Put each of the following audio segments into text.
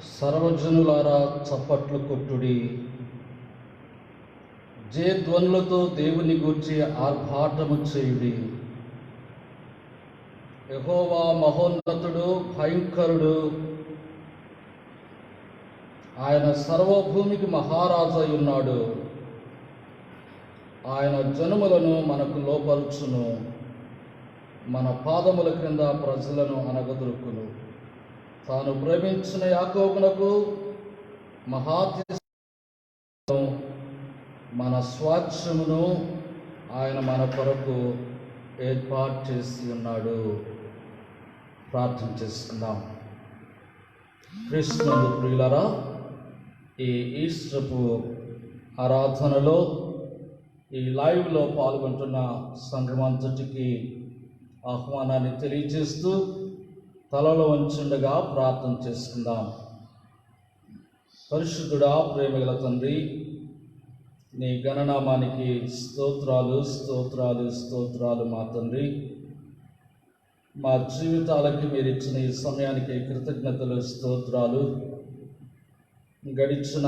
సర్వజనులారా చప్పట్లు కొట్టుడి, జయధ్వనులతో దేవుని గూర్చి ఆర్భాటము చేయుడి. యెహోవా మహోన్నతుడు, భయంకరుడు. ఆయన సర్వభూమికి మహారాజు అయి ఉన్నాడు. ఆయన జనములను మనకు లోపరుచును, మన పాదముల క్రింద ప్రజలను అనగదొరుకును. తాను ప్రేమించిన యాకోబునకు మహాదేశమును, మన స్వాస్థ్యమును ఆయన మన కొరకు ఏర్పాటు చేసి ఉన్నాడు. ప్రార్థన చేసుకుందాం. క్రీస్తునందు ప్రియులారా, ఈ ఈస్టర్పు ఆరాధనలో ఈ లైవ్లో పాల్గొంటున్న సంఘమంతటికి ఆహ్వానాన్ని తెలియజేస్తూ తలలో వంచుండగా ప్రార్థన చేసుకుందాం. పరిశుద్ధుడా, ప్రేమగల తండ్రి, నీ గణనామానికి స్తోత్రాలు స్తోత్రాలు స్తోత్రాలు మా తండ్రి. మా జీవితాలకి మీరు ఇచ్చిన ఈ సమయానికి కృతజ్ఞతలు స్తోత్రాలు. గడిచిన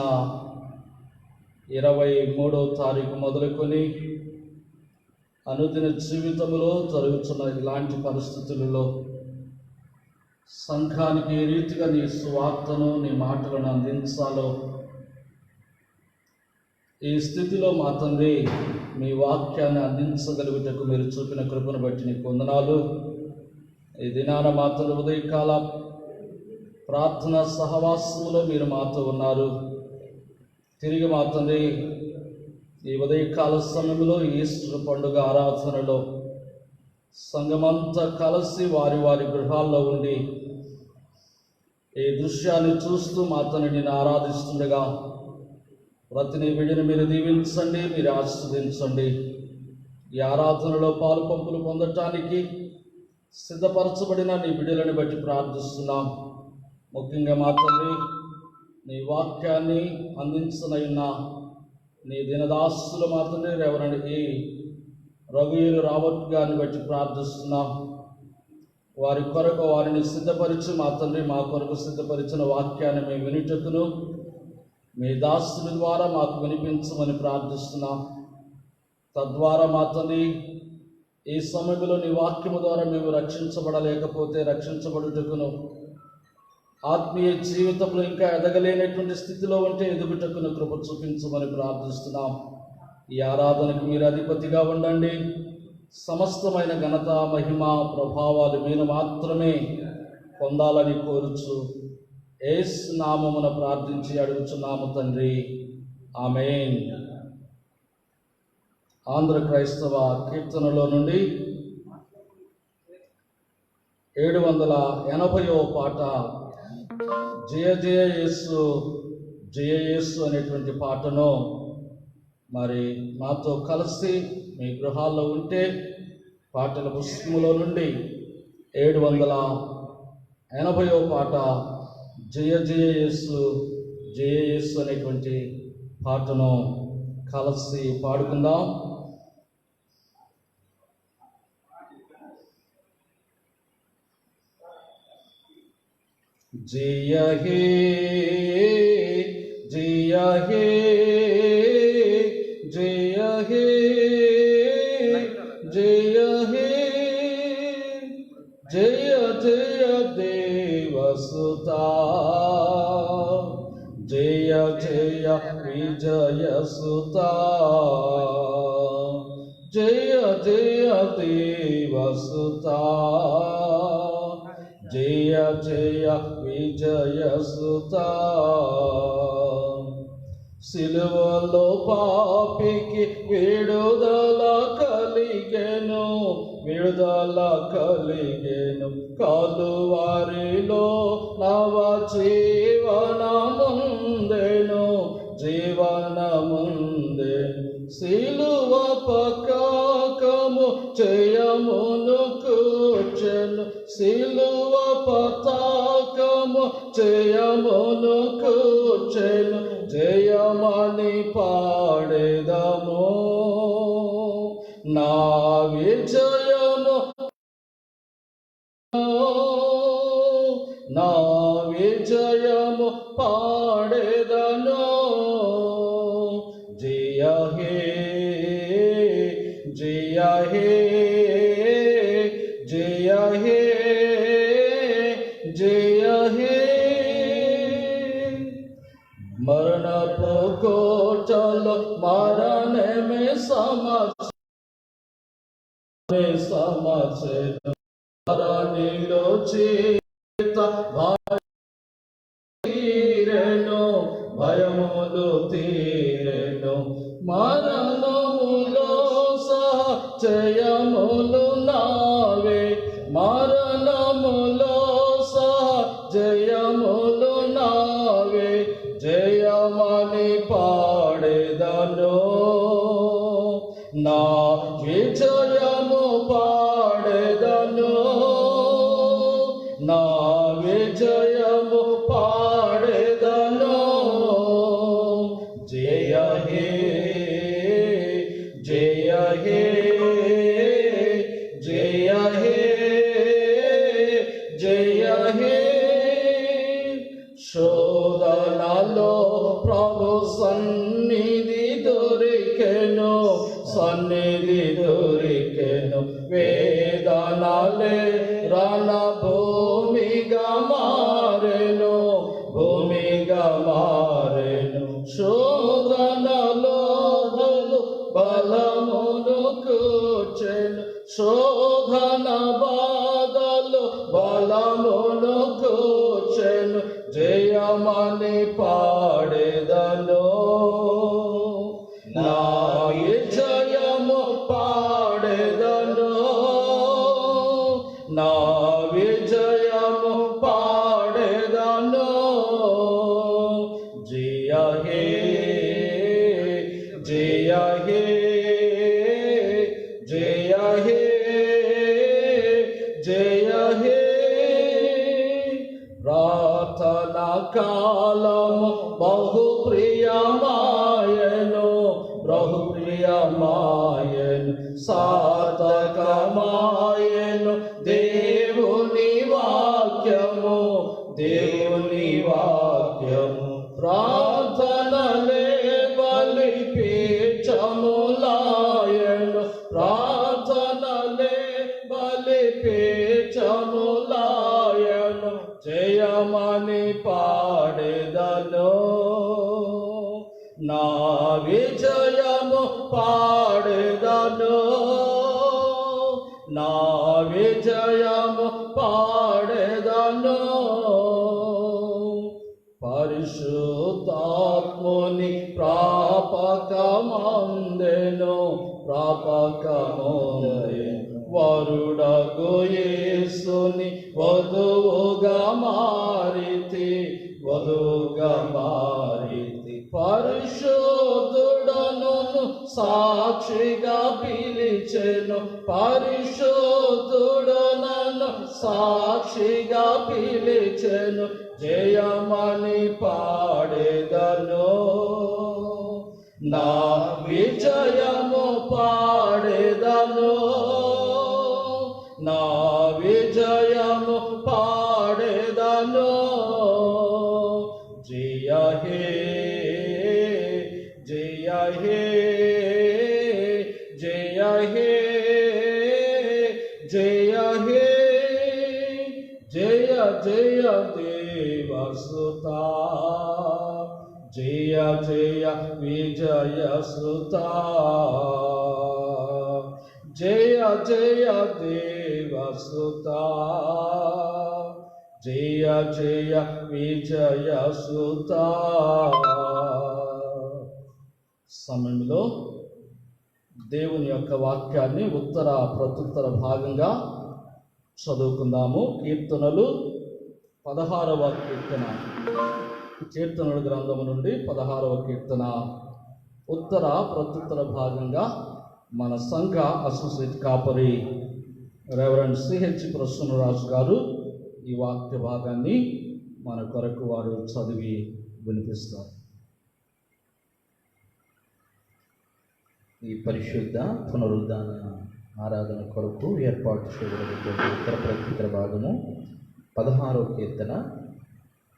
23వ తారీఖు మొదలుకొని అనుదిన జీవితంలో జరుగుతున్న ఇలాంటి పరిస్థితులలో సంఘానికి ఏ రీతిగా నీ సువార్తను, నీ మాటలను అందించాలో, ఈ స్థితిలో మా తండ్రి మీ వాక్యాన్ని అందించగలుగుటకు మీరు చూపిన కృపను బట్టి నీకు వందనాలు. ఈ దినాన మాతో ఉదయకాల ప్రార్థన సహవాసంలో మీరు మాతో ఉన్నారు. తిరిగి మా తండ్రి ఈ ఉదయకాల సమయంలో ఈస్టర్ పండుగ ఆరాధనలో సంఘమంతా కలిసి వారి వారి గృహాల్లో ఉండి ఈ దృశ్యాన్ని చూస్తూ మా తండ్రి నేను ఆరాధిస్తుండగా ప్రతిని విడిని మీరు దీవించండి, మీరు ఆశీర్వదించండి. ఈ ఆరాధనలో పాలు పంపులు పొందటానికి సిద్ధపరచబడిన నీ బిడ్డలను బట్టి ప్రార్థిస్తున్నాం. ముఖ్యంగా మా తండ్రి నీ వాక్యాన్ని అందించనైన నీ దినదాసులు మా తండ్రి రెవరెండ్ ఈ రఘువీరు రావత్ గారిని బట్టి ప్రార్థిస్తున్నాం. వారి కొరకు వారిని సిద్ధపరిచి మా తండ్రి మా కొరకు సిద్ధపరిచిన వాక్యాన్ని మేము వినుటకును మీ దాసుల ద్వారా మాకు వినిపించమని ప్రార్థిస్తున్నాం. తద్వారా మా తండ్రి ఈ సమయంలో నీ వాక్యము ద్వారా మేము రక్షించబడలేకపోతే రక్షించబడుటకును, ఆత్మీయ జీవితంలో ఇంకా ఎదగలేనటువంటి స్థితిలో ఉంటే ఎదుగుటకును కృప చూపించమని ప్రార్థిస్తున్నాం. ఈ ఆరాధనకు మీరు అధిపతిగా ఉండండి. సమస్తమైన ఘనత, మహిమ, ప్రభావాలు మీరు మాత్రమే పొందాలని కోరుచు యేసు నామమున ప్రార్థించి అడుగుచున్నాము తండ్రి, ఆమేన్. ఆంధ్ర క్రైస్తవ కీర్తనలో నుండి 780వ పాట జయ జయ యేసు జయ యేసు అనేటువంటి పాటను మరి మాతో కలిసి మీ గృహాల్లో ఉంటే పాటల పుస్తకములో నుండి 780వ పాట జయ జయ యేసు జయ యేసు అనేటువంటి పాటను కలిసి పాడుకుందాం. జయ హే జయ హే జయ హే జయ హే జయ జయ దేవసుతా జయ జయ విజయ సుతా జయ జయ దేవసుతా జయ జయ విజయ సుతా. సిలువలో పాపికి విడుదల కలిగెను, విడుదల కలిగెను. కలువరిలో నవ జీవనముందెను, జీవనముందెను. సిలువ పతాకము జయమును కూర్చెను, సిలువ పతాకము జయమును కూర్చెను. జయమని పాడెదము నా విజయము, నా విజయము నీలో చేత తీరెను, భయములు తీరెను, మరణములో జయములు నావే, మరణములో జయములు నావే, జయమని పాడెదను, నా విజయము పాడెదను, నా విజయము పాడెదను. జయ హే జయ హే జయ హే జయ హే. శోధనలో ప్రభు సన్నిధి దొరికెను, సన్నిధి దొరికెను, వేదనలే రణభూమిగా మారెను, భూమిగా మారెను. శోధనలో బలమును కూర్చెను, శోధన బాధలు బలమును కూర్చెను, జయమని పాడెదను, నా విజయము పాడెదను, నా విజయము పాడెదను. జయ హే జయ హే జయ హే జయ హే. ప్రార్థన కాలము బహు ప్రియమాయను, బహు ప్రియమాయను, సార్థకమాయను దేవుని వాక్యము, దేవుని వాక్యము. ప్రార్థనలే బలిపీఠములాయను, ప్రార్థనలే బలిపీఠములాయను, జయమని పాడెదను, నా విజయము పాడెదను, నా విజయము పాడెదను. పరిశుద్ధాత్ముని ప్రాపకమందెను, ప్రాపకమందెను, వరుడగు యేసుని వధువుగా మారితి, వధువుగా మారితి. పరిశుద్ధుడను సాక్షిగా పిలిచెను, పరిశుద్ధుడను సాక్షిగా పిలిచెను, జయమని పాడెదను, నా విజయము పాడెదను, నా విజయము పాడెదను. జయ హే జయ హే జయ హే జయ హే. జయ జయ దేవసుత, జయ జయ విజయ సుత, జయ జయ దేవసుత, జయ జయ విజయ సుత. సమయంలో దేవుని యొక్క వాక్యాన్ని ఉత్తర ప్రత్యుత్తర భాగంగా చదువుకుందాము. కీర్తనలు 16వ కీర్తన, కీర్తనల గ్రంథము నుండి 16వ కీర్తన ఉత్తర ప్రత్యుత్తర భాగంగా మన సంఘ అసోసియేట్ కాపరి రెవరెండ్ సిహెచ్ ప్రసన్నరాజు గారు ఈ వాక్య భాగాన్ని మన కొరకు వారు చదివి వినిపిస్తారు. ఈ పరిశుద్ధ పునరుద్ధాన ఆరాధన కొరకు ఏర్పాటు చేయబడినటువంటి ఉత్తర ప్రత్యుత్తర భాగము 16వ కీర్తన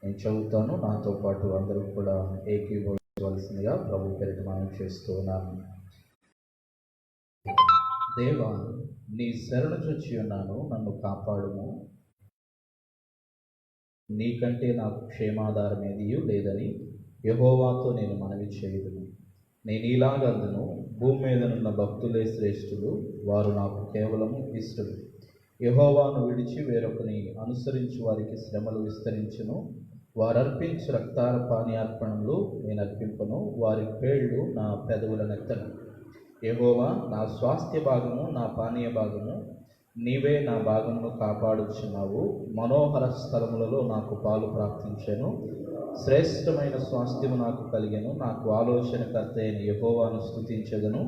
నేను చదువుతాను. నాతో పాటు అందరూ కూడా ఏకీభవించవలసిందిగా ప్రభు పేరిట మనం చేస్తూ ఉన్నాను. దేవా, నీ శరణు చొచ్చి ఉన్నాను, నన్ను కాపాడుము. నీకంటే నాకు క్షేమాధారం ఏదియూ లేదని యెహోవాతో నేను మనవి చేయుదును. నేను ఇలాగందును, భూమి మీదనున్న భక్తులే శ్రేష్ఠులు, వారు నాకు కేవలము ఇష్టలు. యెహోవాను విడిచి వేరొకని అనుసరించు వారికి శ్రమలు విస్తరించును. వారర్పించు రక్తాల పానీయార్పణములు నేను అర్పింపను, వారి పేళ్ళు నా పెదవుల నెత్తను. యెహోవా నా స్వాస్థ్య భాగము, నా పానీయ భాగము, నీవే నా భాగమును కాపాడుచున్నావు. మనోహర స్థలములలో నాకు పాలు ప్రాప్తించెను, శ్రేష్టమైన స్వాస్థ్యము నాకు కలిగెను. నాకు ఆలోచనకర్త అయిన యెహోవాను స్తుతించెదను.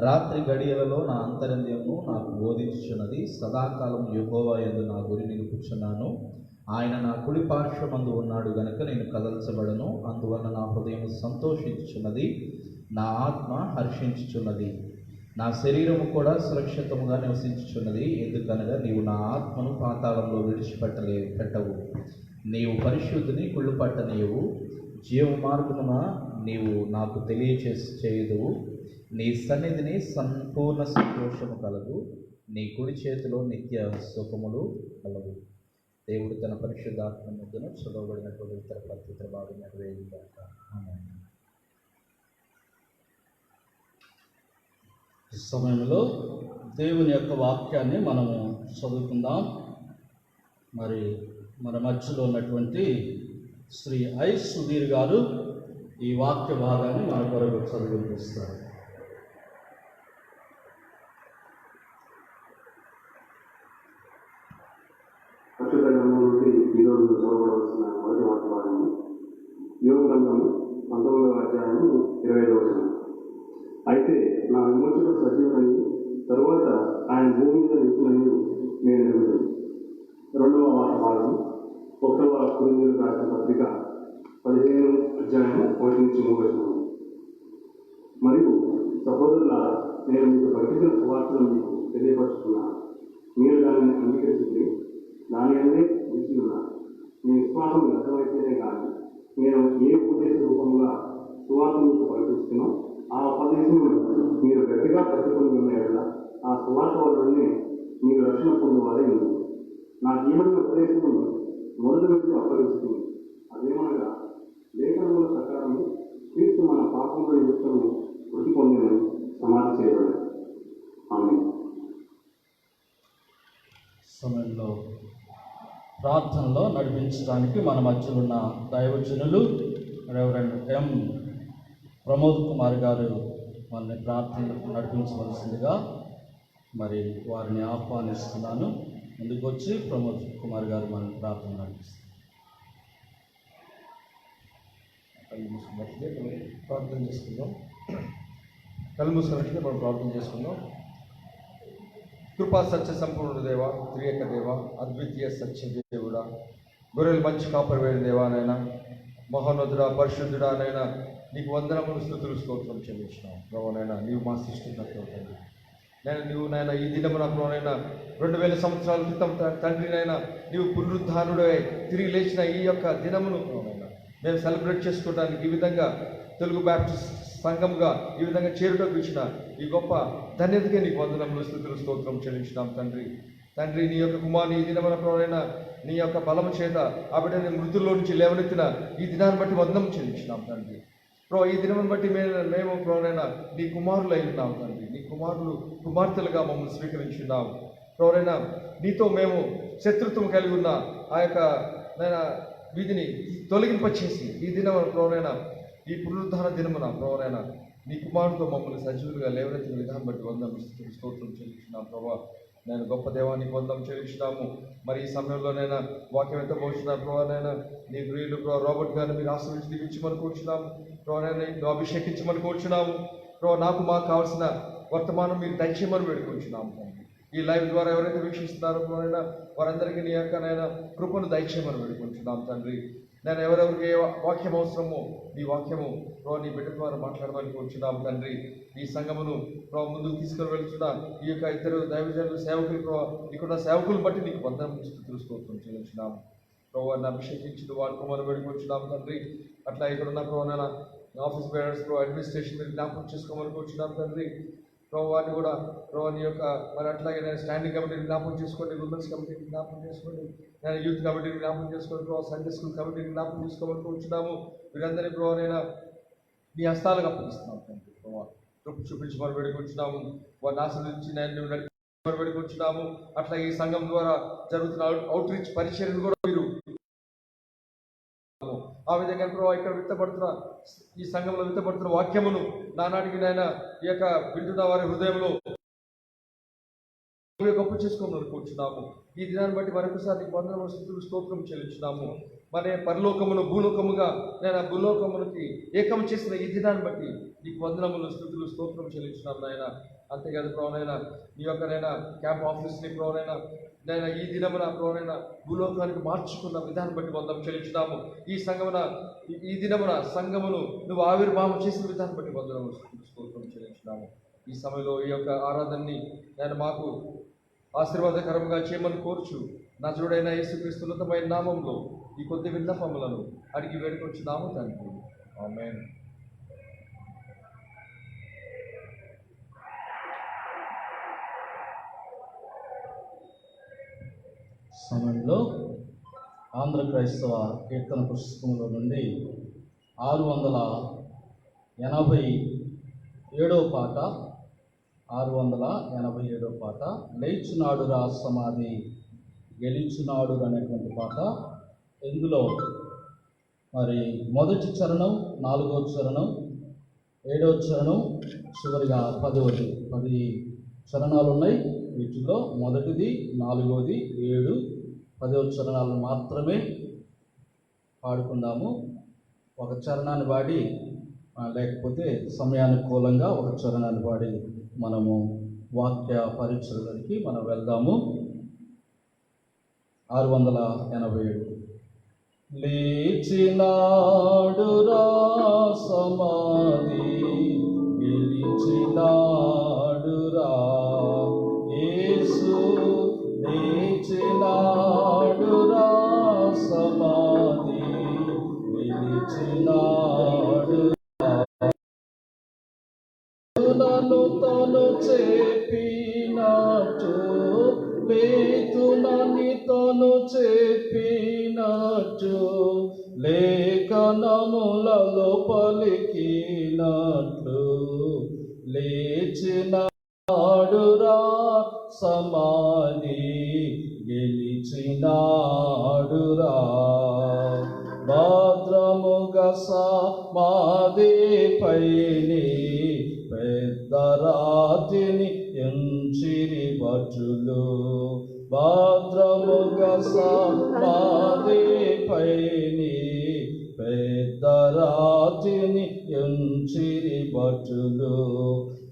రాత్రి గడియలలో నా అంతరంగము నాకు బోధించుచున్నది. సదాకాలం యెహోవా యందు నా గురి నిలుపుచున్నాను. ఆయన నా కుడి పార్శ్వమందు ఉన్నాడు గనుక నేను కదల్చబడను. అందువలన నా హృదయం సంతోషించుచున్నది, నా ఆత్మ హర్షించుచున్నది. నా శరీరము కూడా సురక్షితముగా నివసించుచున్నది. ఎందుకనగా నీవు నా ఆత్మను పాతాళంలో పెట్టవు. నీవు పరిశుద్ధిని కుళ్ళు పట్టనీయవు. జీవ మార్గమున నీవు నాకు తెలియచేయుదువు. నీ సన్నిధిని సంపూర్ణ సంతోషము కలదు. నీ కుడి చేతిలో నిత్య సుఖములు కలవు. దేవుడు తన పరిశుద్ధాత్మ ముద్దును చదవబడినటువంటి ఇతర ప్రత్యేక భాగం నెరవేరుగాక. ఆమేన్. ఈ సమయంలో దేవుని యొక్క వాక్యాన్ని మనము చదువుకుందాం. మరి మన మధ్యలో ఉన్నటువంటి శ్రీ ఐ సుధీర్ గారు ఈ వాక్య భాగాన్ని మన కొరకు చదివిస్తారు. పరిశుద్ధ గ్రంథం నుండి ఈరోజు చదవబడవలసిన మొదటి వాక్య భాగము యోగ గ్రంథము 19వ అధ్యాయము 25వ వచనం. అయితే నా విమోచకుడు సజీవుడని, తరువాత ఆయన భూమి మీద నిలిచినని నేను ఎరుగుతాను. 2వ వాక్య భాగము 1వ కొరింథీయులకు రాసిన పత్రిక 15వ అధ్యాయము 1-3 వచనం. మరియు సహోదరులారా, నేను మీకు ప్రకటించిన సువార్తను మీకు తెలియపరుచుకున్నాను. మీరు దానిని అంగీకరించి దాని అనే నిలిచి ఉన్నారు. మీ విశ్వాసం వ్యర్థమైతేనే కానీ నేను ఏ ఉపదేశ రూపంగా సువార్త మీకు ప్రకటిస్తున్నా ఆ ఉపదేశమును మీరు గట్టిగా పట్టుకొని ఉన్న ఆ సువార్త వల్లనే మీరు రక్షణ పొందేవారే ఉంది. నాకు ఏమైనా ఉపదేశమును మొదటి నుంచి అప్పగిస్తుంది. అదేమనగా లేఖనముల ప్రకారం క్రీస్తు మన పాపముల నిమిత్తము మృతి పొందిన సమాధి చేయబడి. ఆమేన్. సమయంలో ప్రార్థనలో నడిపించడానికి మన మధ్యలో ఉన్న దైవజనులు రెవరెండ్ ఎం ప్రమోద్ కుమార్ గారు మనల్ని ప్రార్థనకు నడిపించవలసిందిగా మరి వారిని ఆహ్వానిస్తున్నాను. ముందుకు వచ్చి ప్రమోద్ కుమార్ గారు మనల్ని ప్రార్థన నడిపిస్తారు. ప్రార్థన చేసుకుందాం. కళ్ళు మూసుకున్నట్లయితే మనం ప్రార్థన చేసుకుందాం. కృపా సత్య సంపూర్ణ దేవ, త్రియేక దేవ, అద్వితీయ సత్య దేవుడా, గొర్రెలు మంచి కాపరివేడు దేవానైనా, మహోన్నతుడా, పరిశుద్ధుడా నైనా నీకు వందనములు, స్తుతులు, స్తోత్రం చెల్లించినాం. ప్రభువైనా నీవు మా సృష్టికర్తవు. నేను నీవు నాయన ఈ దినమున ప్రభువైనా 2000 సంవత్సరాల క్రితం తండ్రినైనా నీవు పునరుద్ధానుడై తిరిగి లేచిన ఈ యొక్క దినమును ప్రభువైనా మేము సెలబ్రేట్ చేసుకోవడానికి ఈ విధంగా తెలుగు బ్యాప్టిస్ట్ సంఘంగా ఈ విధంగా చేరుటకు ఇచ్చిన ఈ గొప్ప ధన్యతకే నీకు వందనములు, స్తుతులు, స్తోత్రం చెల్లించినాం తండ్రి. తండ్రి నీ యొక్క కుమారుని ఈ దినమున ప్రభువైనా నీ యొక్క బలము చేత ఆ బిడ్డని మృతుల్లో నుంచి లేవనెత్తిన ఈ దినాన్ని బట్టి వందనం చెల్లించినాం తండ్రి. ప్రభు ఈ దినం బట్టి మేము ప్రభువైనా నీ కుమారులు అయి ఉన్నాం తండ్రి. నీ కుమార్తెలుగా మమ్మల్ని స్వీకరించున్నాం ప్రభువైనా. నీతో మేము శత్రుత్వం కలిగి ఉన్న ఆ యొక్క వీధిని తొలగింపచేసి ఈ దినం ప్రభువైనా ఈ పునరుద్ధాన దినమున ప్రభువైనా నీ కుమారుతో మమ్మల్ని సజీవులుగా లేవనెత్తిన విధానం బట్టి వందనం, స్తోత్రం చెల్లించున్నాం ప్రభా. నేను గొప్ప దేవానికి వందనం చెల్లించున్నాము. మరి ఈ సమయంలోనైనా వాక్యం ఎంత పోషినారు ప్రభానైనా నీ ప్రియులు రాబర్ట్ గారిని మీరు ఆశ్రయించి దిగించమని కూర్చున్నాము ప్రభానైనా, అభిషేకించమని కూర్చున్నాము ప్రభావ. నాకు మాకు కావాల్సిన వర్తమానం మీరు దయచేయమని వేడుకుంటున్నాము తండ్రి. ఈ లైవ్ ద్వారా ఎవరైతే వీక్షిస్తున్నారో ప్రభానైనా వారందరికీ నీ యొక్క నైనా కృపను దయచేయమని వేడుకుంటున్నాం తండ్రి. నేను ఎవరెవరికి ఏ వాక్యం అవసరమో నీ వాక్యము ప్రభావ నీ బిడ్డ ద్వారా మాట్లాడమని కూర్చున్నాము తండ్రి. ఈ సంఘమును ప్రభావ ముందుకు తీసుకొని వెళ్తున్నా ఈ యొక్క ఇద్దరు దైవజనులు సేవకులు ప్రభావ ఇక్కడ సేవకులను బట్టి నీకు వందనం, స్తుతులు, స్తోత్రం చెల్లించున్నాము ప్రభావాన్ని అభిషేకించుడు వాడుకోమని వేడుకుంటున్నాము తండ్రి. అట్లా ఇక్కడున్న ప్రభావ ఆఫీస్ బేరర్స్ ప్రభావ అడ్మినిస్ట్రేషన్ మీరు జ్ఞాపకం చేసుకోమని కూర్చున్నాము తండ్రి. ప్రభువాన్ని కూడా ప్రభుని యొక్క మరి అట్లాగే నేను స్టాండింగ్ కమిటీని జ్ఞాపకం చేసుకోండి, ఉమెన్స్ కమిటీని జ్ఞాపకం చేసుకోండి, నేను యూత్ కమిటీని జ్ఞాపకం చేసుకోండి ప్రభావ, సండే స్కూల్ కమిటీని జ్ఞాపకం చేసుకోమని కూర్చున్నాము. వీరందరినీ ప్రభావనైనా నీ హస్తాలకు అప్పగిస్తున్నాము తండ్రి. ప్రభావ కృప చూపించమని వేడుకుంటున్నాము. వారిని ఆశ్రయించి నేను వేడుకొచ్చున్నాము. అట్లా ఈ సంఘం ద్వారా జరుగుతున్న అవుట్ రీచ్ పరిచర్యను కూడా మీరు ఆ విధంగా ఇక్కడ విత్తపడుతున్న ఈ సంఘంలో విత్తపడుతున్న వాక్యమును నానాటికి నాయన ఈ యొక్క వింటున్న వారి హృదయంలో గొప్ప చేసుకోమని కూర్చున్నాము. ఈ దినాన్ని బట్టి మరొకసారి వందనములు స్తుతులు స్తోత్రం చెల్లించున్నాము. మన పరలోకమును భూలోకముగా నేను భూలోకమునికి ఏకం చేసిన ఈ దినాన్ని బట్టి నీకు వందనములు స్తుతులు స్తోత్రం చెల్లించున్నాము నాయన. అంతేకాదు ప్రభువైనా నీ యొక్క నైనా క్యాంప్ ఆఫీస్ని ప్రభువైనా నేను ఈ దినమున ప్రభువైనా భూలోకానికి మార్చుకున్న విధానం బట్టి వందనం చెల్లించున్నాము. ఈ దినమున సంఘమును నువ్వు ఆవిర్భావం చేసిన విధానం బట్టి వందనములు స్తుతులు స్తోత్రం చెల్లించున్నాము. ఈ సమయంలో ఈ యొక్క ఆరాధనని నేను మాకు ఆశీర్వాదకరంగా చేయమని కోరుచు నా చూడైన యేసుక్రీస్తు ఉన్నతమైన నామంలో ఈ కొద్ది విన్నపములను అడిగి వేడుకొచ్చున్నాము తండ్రి. ఆమేన్. సమయంలో ఆంధ్ర క్రైస్తవ కీర్తన పుస్తకంలో నుండి 687వ పాట 687వ పాట లేచునాడురా సమాధి గెలిచునాడు అనేటువంటి పాట. ఇందులో మరి మొదటి చరణం, 4వ చరణం, 7వ చరణం, చివరిగా 10 చరణాలు ఉన్నాయి. వీటిలో మొదటిది, 4వది, 7, 10వ చరణాలను మాత్రమే పాడుకుందాము. ఒక చరణాన్ని పాడి లేకపోతే సమయానుకూలంగా ఒక చరణాన్ని పాడి మనము వాక్య పరిచయలోకి మనం వెళ్దాము. 687 లేచినాడురా సమాధి గెలిచినాడురా యేసు లేచినాడురా సమాధి గెలిచినాడు తను చెప్పినట్టు వేతునని తను చెప్పినట్టు లేఖనములలో పలికినట్లు లేచినాడురా సమాధి గెలిచినాడురా భద్రముగా సమాధి పైని పెద్ద రాతిని ఎంచిరి భటులు భద్రముగా సమాధి పైని పెద్ద రాతిని ఎంచిరి భటులు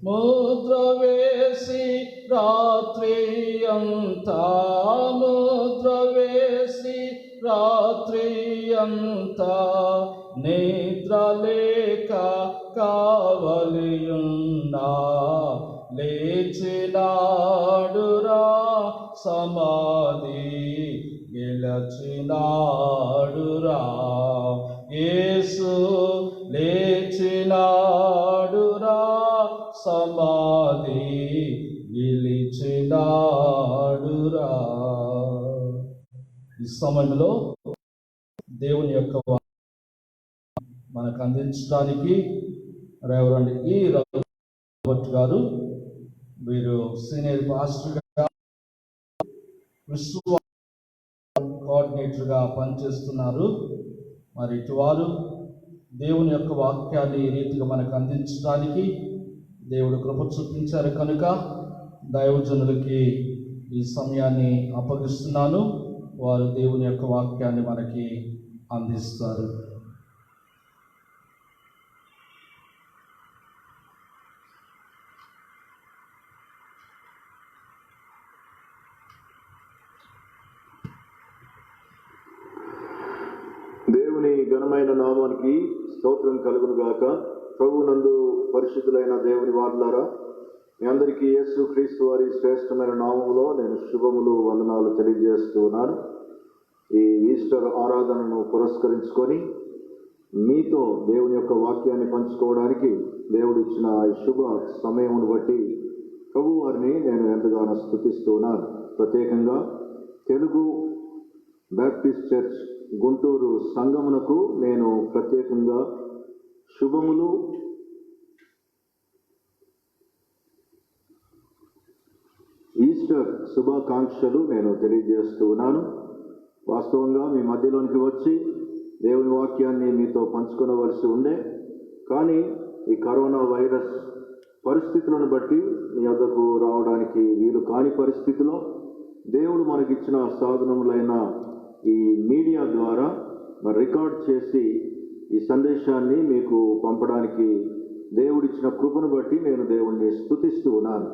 ముద్ర వేసి రాత్రి అంతా ముద్ర వేసి రాత్రి అంతా నిద్ర లేక కావలియున్నా లేచినాడురా సమాధి గెలచినాడురా యేసు లేచినాడురా సమాధి గెలిచినాడురా. ఈ సమయంలో దేవుని యొక్క మనకు అందించడానికి రెవరెండ్ ఈ రాబర్ట్ గారు వీరు సీనియర్ పాస్టర్గా విశ్వ కోఆర్డినేటర్గా పనిచేస్తున్నారు. మరి ఇటు వారు దేవుని యొక్క వాక్యాన్ని ఈ రీతిగా మనకు అందించడానికి దేవుడు కృప చూపించారు కనుక దైవజనులకి ఈ సమయాన్ని అప్పగిస్తున్నాను. వారు దేవుని యొక్క వాక్యాన్ని మనకి అందిస్తారు. దేవుని ఘనమైన నామానికి స్తోత్రం కలుగును గాక. ప్రభువునందు పరిశుద్ధులైన దేవుని వారులారా, మీ అందరికీ యేసు క్రీస్తు వారి శ్రేష్టమైన నామములో నేను శుభములు వందనాలు తెలియజేస్తూ ఉన్నాను. ఈ ఈస్టర్ ఆరాధనను పురస్కరించుకొని మీతో దేవుని యొక్క వాక్యాన్ని పంచుకోవడానికి దేవుడు ఇచ్చిన ఈ శుభ సమయమును బట్టి ప్రభు వారిని నేను ఎంతగానో స్తుతిస్తూ ఉన్నాను. ప్రత్యేకంగా తెలుగు బ్యాప్టిస్ట్ చర్చ్ గుంటూరు సంఘమునకు నేను ప్రత్యేకంగా శుభములు ఈస్టర్ శుభాకాంక్షలు నేను తెలియజేస్తూ ఉన్నాను. వాస్తవంగా మీ మధ్యలోనికి వచ్చి దేవుని వాక్యాన్ని మీతో పంచుకొనవలసి ఉండే, కానీ ఈ కరోనా వైరస్ పరిస్థితులను బట్టి మీ వద్దకు రావడానికి వీలు కాని పరిస్థితిలో దేవుడు మనకిచ్చిన సాధనములైన ఈ మీడియా ద్వారా రికార్డ్ చేసి ఈ సందేశాన్ని మీకు పంపడానికి దేవుడిచ్చిన కృపను బట్టి నేను దేవుణ్ణి స్తుతిస్తూ ఉన్నాను.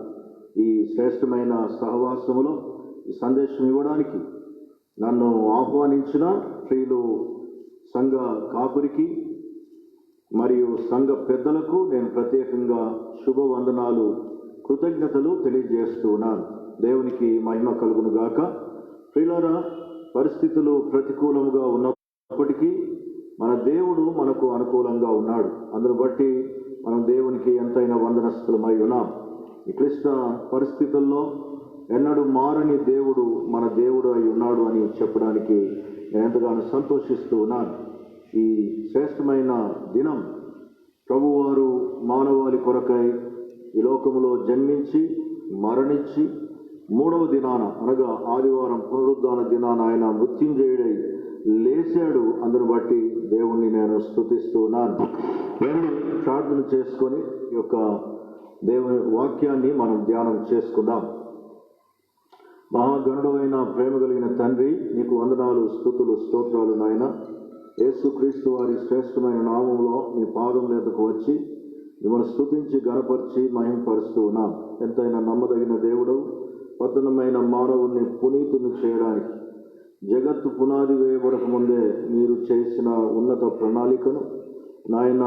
ఈ శ్రేష్టమైన సహవాసములో ఈ సందేశం ఇవ్వడానికి నన్ను ఆహ్వానించిన ప్రియులు సంఘ కాపురికి మరియు సంఘ పెద్దలకు నేను ప్రత్యేకంగా శుభవందనాలు, కృతజ్ఞతలు తెలియజేస్తూ ఉన్నాను. దేవునికి మహిమ కలుగును గాక. ప్రియులారా, పరిస్థితులు ప్రతికూలంగా ఉన్నప్పటికీ మన దేవుడు మనకు అనుకూలంగా ఉన్నాడు. అందును బట్టి మనం దేవునికి ఎంతైనా వందనస్తులమై ఉన్నాం. ఈ క్లిష్ట పరిస్థితుల్లో ఎన్నడూ మారని దేవుడు మన దేవుడు అయి ఉన్నాడు అని చెప్పడానికి నేను ఎంతగానో సంతోషిస్తూ ఉన్నాను. ఈ శ్రేష్టమైన దినం ప్రభువారు మానవాళి కొరకై ఈ లోకములో జన్మించి మరణించి మూడవ దినాన అనగా ఆదివారం పునరుద్ధాన దినాన ఆయన మృత్యుంజయుడై లేచాడు. అందును బట్టి దేవుణ్ణి నేను స్తుతిస్తూ ఉన్నాను. వెళ్ళి ప్రార్థన చేసుకొని ఈ యొక్క దేవుని వాక్యాన్ని మనం ధ్యానం చేసుకుందాం. మహాగణుడైన ప్రేమ కలిగిన తండ్రి, నీకు వందనాలు, స్తుతులు, స్తోత్రాలు నాయన. యేసుక్రీస్తు వారి శ్రేష్టమైన నామంలో నీ పాదం మీదకు వచ్చి మిమ్మల్ని స్తుతించి గణపరిచి మహింపరుస్తూ ఉన్నాం. ఎంతైనా నమ్మదగిన దేవుడు, పతనమైన మానవుణ్ణి పునీతుని చేయడానికి జగత్తు పునాది వేయబడక ముందే మీరు చేసిన ఉన్నత ప్రణాళికను నాయన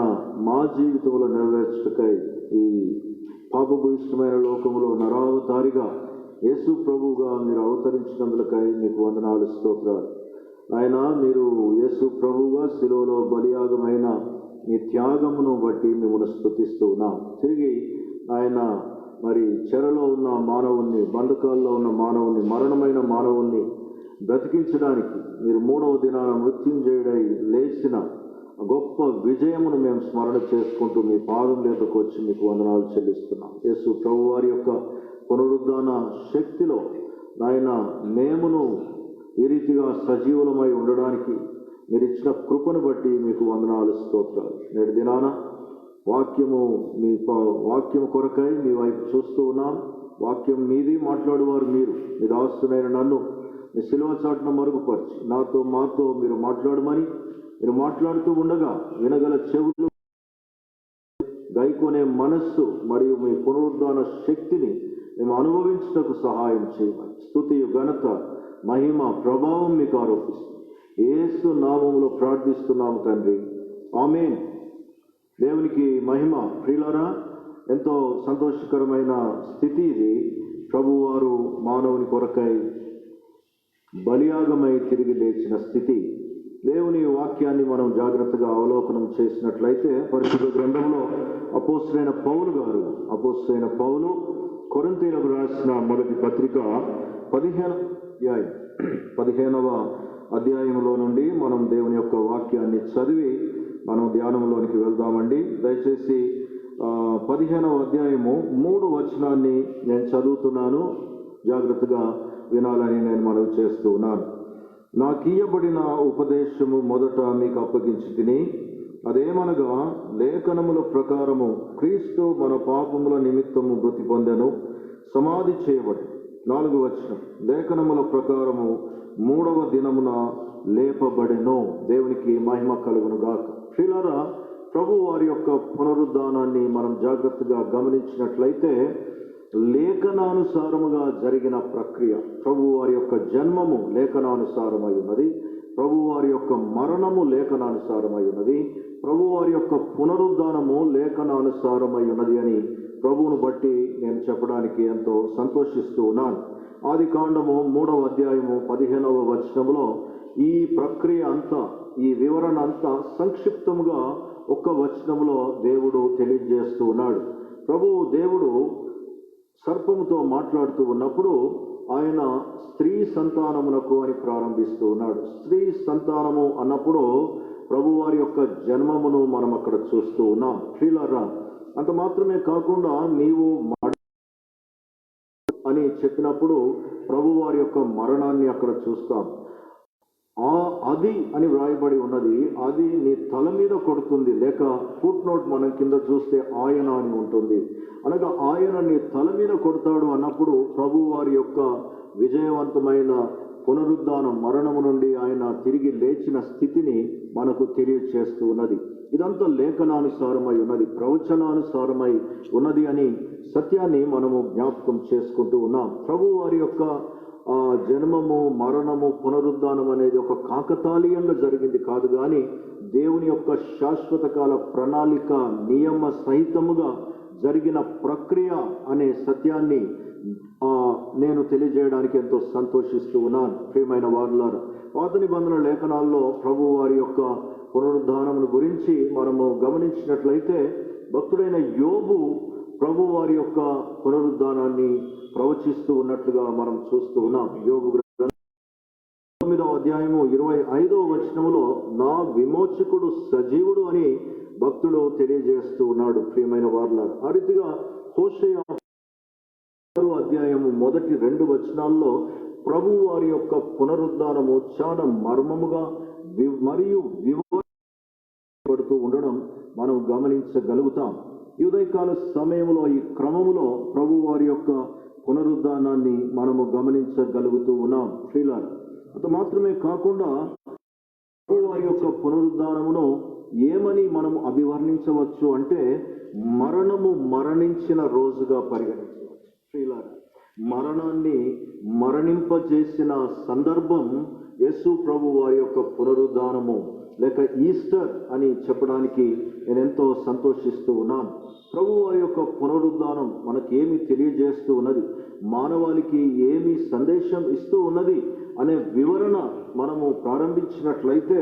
మా జీవితంలో నెరవేర్చుటకై ఈ పాపభూయిష్టమైన లోకంలో నరావతారిగా యేసు ప్రభువుగా మీరు అవతరించినందులకై మీకు వందనాలు, స్తోత్రాలు. ఆయన మీరు యేసు ప్రభువుగా శిలువలో బలియాగమైన మీ త్యాగమును బట్టి మిమ్మల్ని స్తుతిస్తూ ఉన్నాం. తిరిగి ఆయన మరి చెరలో ఉన్న మానవుణ్ణి, బంధకాల్లో ఉన్న మానవుణ్ణి, మరణమైన మానవుణ్ణి బ్రతికించడానికి మీరు మూడవ దినాన మృత్యుంజయుడై లేచిన గొప్ప విజయమును మేము స్మరణ చేసుకుంటూ మీ పాదం మీదకు వచ్చి మీకు వందనాలు చెల్లిస్తున్నాం. యేసు ప్రభు వారి యొక్క పునరుద్ధాన శక్తిలో నాయన మేమును ఈ రీతిగా సజీవులమై ఉండడానికి మీరు ఇచ్చిన కృపను బట్టి మీకు వందనాలు, స్తోత్రాలు. నేటి దినాన వాక్యము కొరకై మీ వైపు చూస్తూ ఉన్నాం. వాక్యం మీది, మాట్లాడువారు మీరు. మీ దాసునైన నన్ను మీ సిలువ చాటున మరుగుపరిచి మాతో మీరు మాట్లాడమని, మీరు మాట్లాడుతూ ఉండగా వినగల చెవులు, గైకొనే మనస్సు మరియు మీ పునరుద్ధాన శక్తిని మేము అనుభవించుటకు సహాయం చేయమని స్తుతి, ఘనత, మహిమ, ప్రభావం మీకు ఆరోపిస్తాం. యేసు నామములో ప్రార్థిస్తున్నాము తండ్రి, ఆమేన్. దేవునికి మహిమ. ప్రియులారా, ఎంతో సంతోషకరమైన స్థితి ఇది. ప్రభువారు మానవుని కొరకై బలియాగమై తిరిగి లేచిన స్థితి. దేవుని వాక్యాన్ని మనం జాగ్రత్తగా అవలోకనం చేసినట్లయితే పరిశుద్ధ గ్రంథంలో అపోస్తలుడైన పౌలు కొరింథీయులకు రాసిన మొదటి పత్రిక 15వ అధ్యాయంలో నుండి మనం దేవుని యొక్క వాక్యాన్ని చదివి మనం ధ్యానంలోనికి వెళ్దామండి. దయచేసి 15వ అధ్యాయము 3వ వచనాన్ని నేను చదువుతున్నాను, జాగ్రత్తగా వినాలని నేను మనవి చేస్తూ ఉన్నాను. నాకీయబడిన ఉపదేశము మొదట మీకు అప్పగించి తిని, అదేమనగా లేఖనముల ప్రకారము క్రీస్తు మన పాపముల నిమిత్తము మృతి పొందెను, సమాధి చేయబడి 4వ వచనం లేఖనముల ప్రకారము 3వ దినమున లేపబడెను. దేవునికి మహిమ కలుగును గాక. ప్రియులారా, ప్రభు వారి యొక్క పునరుద్ధానాన్ని మనం జాగ్రత్తగా గమనించినట్లయితే లేఖనానుసారముగా జరిగిన ప్రక్రియ. ప్రభు వారి యొక్క జన్మము లేఖనానుసారమై ఉన్నది, ప్రభు వారి యొక్క మరణము లేఖనానుసారమై ఉన్నది, ప్రభు వారి యొక్క పునరుద్ధానము లేఖనానుసారమై ఉన్నది అని ప్రభువును బట్టి నేను చెప్పడానికి ఎంతో సంతోషిస్తూ ఉన్నాను. ఆది కాండము 3వ అధ్యాయము 15వ వచనములో ఈ ప్రక్రియ అంతా, ఈ వివరణ అంతా సంక్షిప్తముగా ఒక్క వచనములో దేవుడు తెలియజేస్తూ ఉన్నాడు. దేవుడు సర్పముతో మాట్లాడుతూ ఉన్నప్పుడు ఆయన స్త్రీ సంతానమునకు అని ప్రారంభిస్తూ ఉన్నాడు. స్త్రీ సంతానము అన్నప్పుడు ప్రభువారి యొక్క జన్మమును మనం అక్కడ చూస్తూ ఉన్నాం. ప్రియులారా, అంత మాత్రమే కాకుండా నీవు అని చెప్పినప్పుడు ప్రభు వారి యొక్క మరణాన్ని అక్కడ చూస్తాం. అది అని వ్రాయబడి ఉన్నది. అది నీ తల మీద కొడుతుంది, లేక ఫుట్ నోట్ మనం కింద చూస్తే ఆయన అని ఉంటుంది. అనగా ఆయన నీ తల మీద కొడతాడు అన్నప్పుడు ప్రభు వారి యొక్క విజయవంతమైన పునరుద్ధానం, మరణము నుండి ఆయన తిరిగి లేచిన స్థితిని మనకు తెలియచేస్తూ ఉన్నది. ఇదంతా లేఖనానుసారమై ఉన్నది, ప్రవచనానుసారమై ఉన్నది అని సత్యాన్ని మనము జ్ఞాపకం చేసుకుంటూ ఉన్నాం. ప్రభు వారి యొక్క జన్మము, మరణము, పునరుద్ధానం అనేది ఒక కాకతాళీయంగా జరిగింది కాదు, కానీ దేవుని యొక్క శాశ్వత కాల ప్రణాళిక నియమ సహితముగా జరిగిన ప్రక్రియ అనే సత్యాన్ని నేను తెలియజేయడానికి ఎంతో సంతోషిస్తూ ఉన్నాను. ప్రియమైన వారులారా, పాత నిబంధన లేఖనాల్లో ప్రభు వారి యొక్క పునరుద్ధానమును గురించి మనము గమనించినట్లయితే భక్తుడైన యోబు ప్రభు వారి యొక్క పునరుద్ధానాన్ని ప్రవచిస్తూ ఉన్నట్లుగా మనం చూస్తూ ఉన్నాం. యోబు 9వ అధ్యాయము 25వ వచనములో నా విమోచకుడు సజీవుడు అని భక్తుడు తెలియజేస్తూ ఉన్నాడు. ప్రియమైన వారులారా, ఆ రీతిగా హోషేయ 6వ అధ్యాయము మొదటి 2 వచనాల్లో ప్రభు వారి యొక్క పునరుద్ధానము చాలా మర్మముగా మరియు వివరించబడుతూ ఉండడం మనం గమనించగలుగుతాం. ఈ ఉదయకాల సమయంలో ఈ క్రమములో ప్రభు వారి యొక్క పునరుద్ధానాన్ని మనము గమనించగలుగుతూ ఉన్నాం. శ్రీలారా, అంత మాత్రమే కాకుండా ప్రభు వారి యొక్క పునరుద్ధానమును ఏమని మనం అభివర్ణించవచ్చు అంటే మరణము మరణించిన రోజుగా పరిగణించవచ్చు. శ్రీలారా, మరణాన్ని మరణింపజేసిన సందర్భం యేసు ప్రభు వారి యొక్క పునరుద్ధానము లేక ఈస్టర్ అని చెప్పడానికి నేను ఎంతో సంతోషిస్తూ ఉన్నాను. ప్రభు వారి యొక్క పునరుద్ధానం మనకేమి తెలియజేస్తూ ఉన్నది, మానవాళికి ఏమి సందేశం ఇస్తూ ఉన్నది అనే వివరణ మనము ప్రారంభించినట్లయితే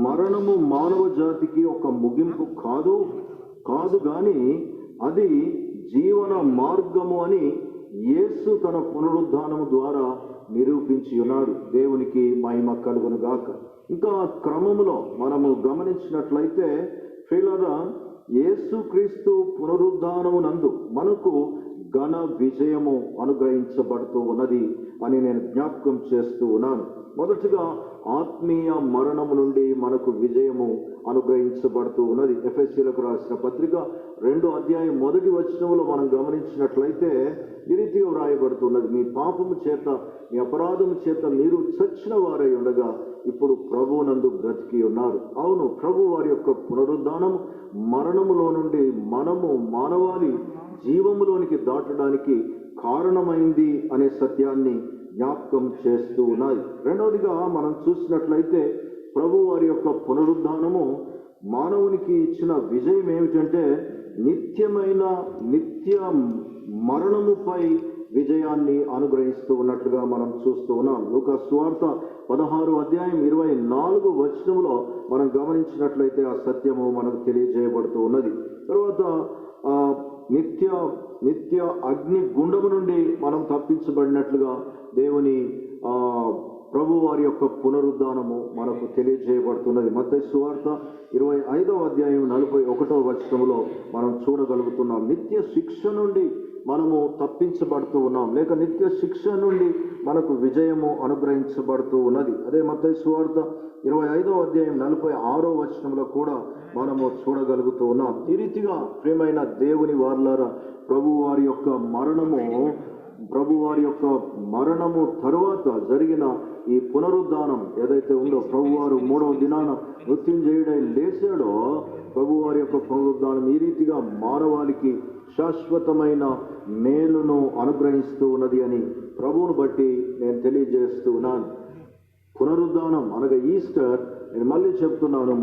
మరణము మానవ జాతికి ఒక ముగింపు కాదు కానీ అది జీవన మార్గము అని యేసు తన పునరుద్ధానము ద్వారా నిరూపించి ఉన్నాడు. దేవునికి మహిమ కలుగును గాక. ఇంకా క్రమములో మనము గమనించినట్లయితే ప్రియులారా, యేసుక్రీస్తు పునరుద్ధానమునందు మనకు ఘన విజయము అనుగ్రహించబడుతూ ఉన్నది అని నేను జ్ఞాపకం చేస్తూ ఉన్నాను. మొదటిగా ఆత్మీయ మరణము నుండి మనకు విజయము అనుగ్రహించబడుతూ ఉన్నది. ఎఫెసీయులకు రాసిన పత్రిక 2వ అధ్యాయం 1వ వచనములో మనం గమనించినట్లయితే ఈ రీతిగా వ్రాయబడుతున్నది, మీ పాపము చేత మీ అపరాధము చేత మీరు చచ్చిన వారై ఉండగా ఇప్పుడు ప్రభువునందు బ్రతికి ఉన్నారు. అవును, ప్రభు వారి యొక్క పునరుద్ధానం మరణములో నుండి మనము మానవాళి జీవములోనికి దాటడానికి కారణమైంది అనే సత్యాన్ని జ్ఞాపకం చేస్తూ ఉన్నాయి. రెండవదిగా మనం చూసినట్లయితే ప్రభు వారి యొక్క పునరుద్ధానము మానవునికి ఇచ్చిన విజయం ఏమిటంటే నిత్య మరణముపై విజయాన్ని అనుగ్రహిస్తూ ఉన్నట్లుగా మనం చూస్తూ ఉన్నాం. లూకా సువార్త 16వ అధ్యాయం 24వ వచనంలో మనం గమనించినట్లయితే ఆ సత్యము మనకు తెలియజేయబడుతూ ఉన్నది. తర్వాత నిత్య అగ్ని గుండము నుండి మనం తప్పించబడినట్లుగా దేవుని ప్రభు వారి యొక్క పునరుద్ధానము మనకు తెలియజేయబడుతున్నది. మత్తయి సువార్త 25వ అధ్యాయం 41వ వచనములో మనం చూడగలుగుతున్నాం. నిత్య శిక్ష నుండి మనము తప్పించబడుతూ ఉన్నాం, లేక నిత్య శిక్ష నుండి మనకు విజయము అనుగ్రహించబడుతూ ఉన్నది. అదే మత్తయి సువార్త 25వ అధ్యాయం 46వ వచనంలో కూడా మనము చూడగలుగుతూ ఉన్నాం. ఈ రీతిగా ప్రియమైన దేవుని వారులారా, ప్రభు వారి యొక్క మరణము తరువాత జరిగిన ఈ పునరుద్ధానం ఏదైతే ఉందో, ప్రభువారు 3వ దినాన మృత్యుంజయుడై లేచాడో, ప్రభువారి యొక్క పునరుద్ధానం ఈ రీతిగా మానవాళికి శాశ్వతమైన మేలును అనుగ్రహిస్తూ ఉన్నది అని ప్రభువును బట్టి నేను తెలియజేస్తూ ఉన్నాను. పునరుద్ధానం అనగా ఈస్టర్, నేను మళ్ళీ చెప్తున్నాను,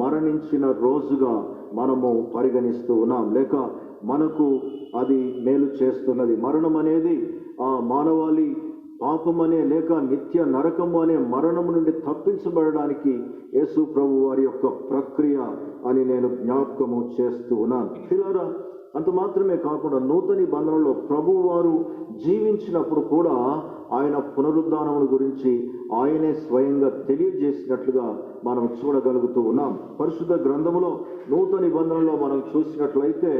మరణించిన రోజుగా మనము పరిగణిస్తూ ఉన్నాం, లేక మనకు అది మేలు చేస్తున్నది. మరణం అనేది మానవాళి పాపమనే లేక నిత్య నరకము అనే మరణము నుండి తప్పించబడడానికి యేసు ప్రభు వారి యొక్క ప్రక్రియ అని నేను జ్ఞాపకము చేస్తూ ఉన్నాను. పిల్లరా, అంత మాత్రమే కాకుండా నూతన నిబంధనలో ప్రభు వారు జీవించినప్పుడు కూడా ఆయన పునరుద్ధానమును గురించి ఆయనే స్వయంగా తెలియజేసినట్లుగా మనం చూడగలుగుతూ ఉన్నాం. పరిశుద్ధ గ్రంథములో నూతన నిబంధనలో మనం చూసినట్లయితే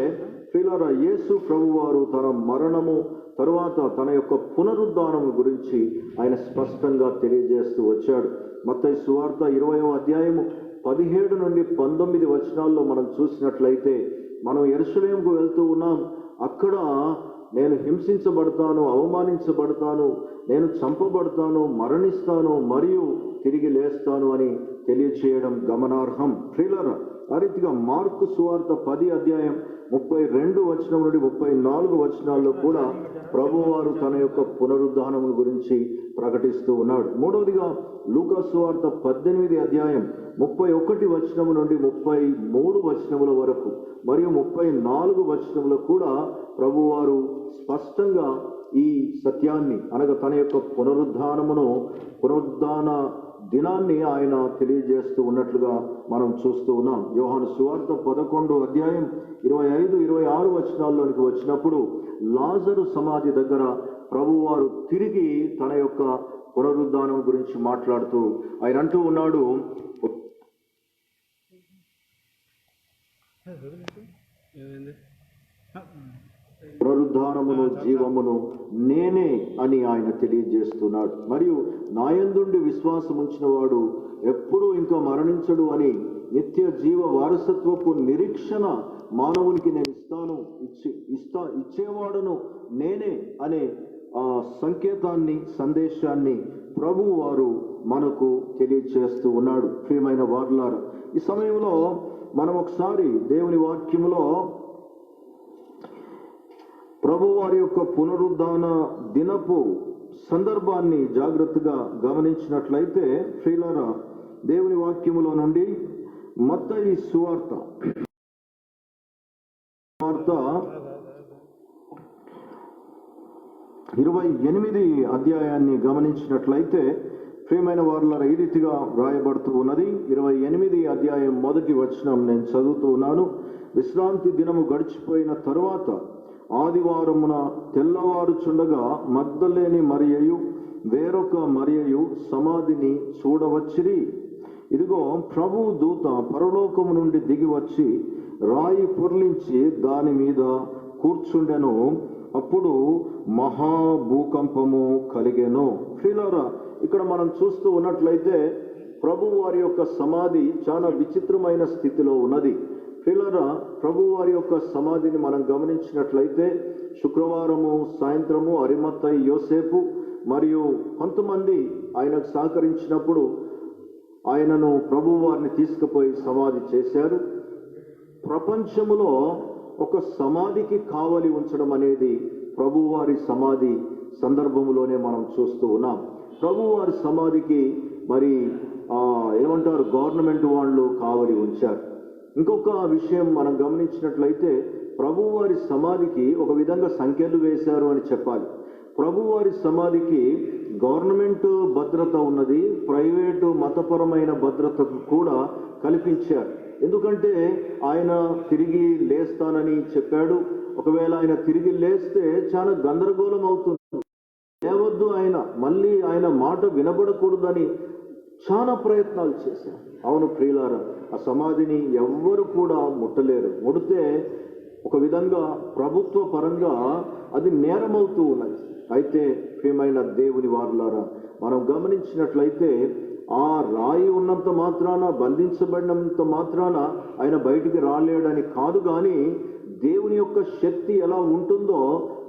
ప్రియులారా, యేసు ప్రభువారు తన మరణము తరువాత తన యొక్క పునరుద్ధానము గురించి ఆయన స్పష్టంగా తెలియజేస్తూ వచ్చాడు. మత్తయి సువార్త 20వ అధ్యాయము 17 నుండి 19 వచనాల్లో మనం చూసినట్లయితే, మనం యెరూషలేముకు వెళ్తూ ఉన్నాం. అక్కడ నేను హింసించబడతాను, అవమానించబడతాను, నేను చంపబడతాను, మరణిస్తాను, మరియు తిరిగి లేస్తాను అని తెలియచేయడం గమనార్హం. ప్రియులారా, ఆ రీతిగా మార్కు సువార్త 10 అధ్యాయం 32 వచనం నుండి 34 వచనాల్లో కూడా ప్రభువారు తన యొక్క పునరుద్ధానము గురించి ప్రకటిస్తూ ఉన్నాడు. మూడవదిగా లూకా సువార్త 18 అధ్యాయం 31 వచనము నుండి 33 వచనముల వరకు మరియు 34 వచనములు కూడా ప్రభువారు స్పష్టంగా ఈ సత్యాన్ని, అనగా తన యొక్క పునరుద్ధాన దినాన్ని ఆయన తెలియజేస్తూ ఉన్నట్లుగా మనం చూస్తూ ఉన్నాం. యోహాను సువార్త 11 అధ్యాయం 25, 26 వచనాల్లోనికి వచ్చినప్పుడు లాజరు సమాధి దగ్గర ప్రభువారు తిరిగి తన యొక్క పునరుద్ధానం గురించి మాట్లాడుతూ ఆయన అంటూ ఉన్నాడు, పునరుద్ధానమును జీవమును నేనే అని ఆయన తెలియజేస్తున్నాడు. మరియు నాయందుండి విశ్వాసం ఉంచిన వాడు ఎప్పుడూ ఇంకా మరణించడు అని నిత్య జీవ వారసత్వపు నిరీక్షణ మానవునికి నేను ఇచ్చేవాడను నేనే అనే ఆ సంకేతాన్ని, సందేశాన్ని ప్రభువు వారు మనకు తెలియజేస్తూ ఉన్నాడు. ప్రియమైన వారులారా, ఈ సమయంలో మనం ఒకసారి దేవుని వాక్యములో ప్రభు వారి యొక్క పునరుద్ధాన దినపు సందర్భాన్ని జాగ్రత్తగా గమనించినట్లయితే, ప్రియులారా, దేవుని వాక్యములో నుండి మత్తయి సువార్త 28 అధ్యాయాన్ని గమనించినట్లయితే, ప్రియమైన వారులారా, ఈ రీతిగా వ్రాయబడుతూ ఉన్నది. 28 అధ్యాయం 1వ వచనం నేను చదువుతూ ఉన్నాను. విశ్రాంతి దినము గడిచిపోయిన తరువాత ఆదివారమున తెల్లవారుచుండగా మగ్దలేని మరియయు వేరొక మరియయు సమాధిని చూడవచ్చిరి. ఇదిగో, ప్రభువు దూత పరలోకము నుండి దిగి వచ్చి రాయి పొర్లించి దాని మీద కూర్చుండెను. అప్పుడు మహాభూకంపము కలిగెను. ప్రియులారా, ఇక్కడ మనం చూస్తూ ఉన్నట్లయితే ప్రభు వారి యొక్క సమాధి చాలా విచిత్రమైన స్థితిలో ఉన్నది. ప్రియులారా, ప్రభు వారి యొక్క సమాధిని మనం గమనించినట్లయితే శుక్రవారము సాయంత్రము అరిమత్తయి యోసేపు మరియు కొంతమంది ఆయనకు సహకరించినప్పుడు ఆయనను ప్రభు వారిని తీసుకుపోయి సమాధి చేశారు. ప్రపంచములో ఒక సమాధికి కావలి ఉంచడం అనేది ప్రభువారి సమాధి సందర్భంలోనే మనం చూస్తూ ఉన్నాం. ప్రభువారి సమాధికి మరి గవర్నమెంట్ వాళ్ళు కావలి ఉంచారు. ఇంకొక విషయం మనం గమనించినట్లయితే ప్రభువారి సమాధికి ఒక విధంగా సంఖ్యలు వేశారు అని చెప్పాలి. ప్రభువారి సమాధికి గవర్నమెంట్ భద్రత ఉన్నది, ప్రైవేటు మతపరమైన భద్రత కూడా కల్పించారు. ఎందుకంటే ఆయన తిరిగి లేస్తానని చెప్పాడు. ఒకవేళ ఆయన తిరిగి లేస్తే చాలా గందరగోళం అవుతుంది. లేవద్దు, మళ్ళీ ఆయన మాట వినబడకూడదని చాలా ప్రయత్నాలు చేశారు. అవును ప్రియులారా, ఆ సమాధిని ఎవ్వరు కూడా ముట్టలేరు. ముడితే ఒక విధంగా ప్రభుత్వ పరంగా అది నేరమవుతూ ఉన్నది. అయితే ప్రియమైన దేవుని వారులారా, మనం గమనించినట్లయితే ఆ రాయి ఉన్నంత మాత్రాన, బంధించబడినంత మాత్రాన ఆయన బయటికి రాలేడని కాదు, కానీ దేవుని యొక్క శక్తి ఎలా ఉంటుందో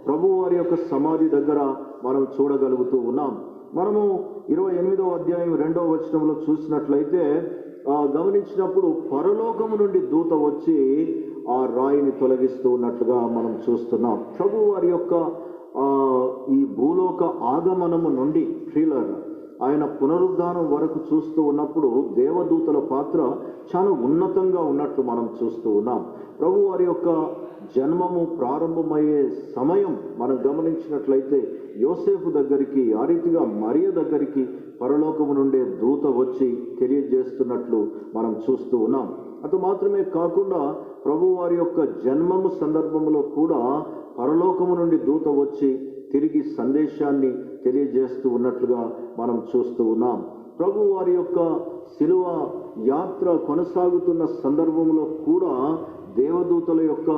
ప్రభు వారి యొక్క సమాధి దగ్గర మనం చూడగలుగుతూ ఉన్నాం. మనము 28వ అధ్యాయం 2వ వచనంలో చూసినట్లయితే గమనించినప్పుడు పరలోకము నుండి దూత వచ్చి ఆ రాయిని తొలగిస్తూ ఉన్నట్లుగా మనం చూస్తున్నాం. ప్రభు వారి యొక్క ఈ భూలోక ఆగమనము నుండి ప్రియులారా ఆయన పునరుద్ధానం వరకు చూస్తూ ఉన్నప్పుడు దేవదూతల పాత్ర చాలా ఉన్నతంగా ఉన్నట్లు మనం చూస్తూ ఉన్నాం. ప్రభు వారి యొక్క జన్మము ప్రారంభమయ్యే సమయం మనం గమనించినట్లయితే యోసేపు దగ్గరికి, ఆ రీతిగా మరియ దగ్గరికి పరలోకము నుండే దూత వచ్చి తెలియజేస్తున్నట్లు మనం చూస్తూ ఉన్నాం. అది మాత్రమే కాకుండా ప్రభు వారి యొక్క జన్మము సందర్భంలో కూడా పరలోకము నుండి దూత వచ్చి తిరిగి సందేశాన్ని తెలియజేస్తూ ఉన్నట్లుగా మనం చూస్తూ ఉన్నాం. ప్రభు వారి యొక్క శిలువ యాత్ర కొనసాగుతున్న సందర్భంలో కూడా దేవదూతల యొక్క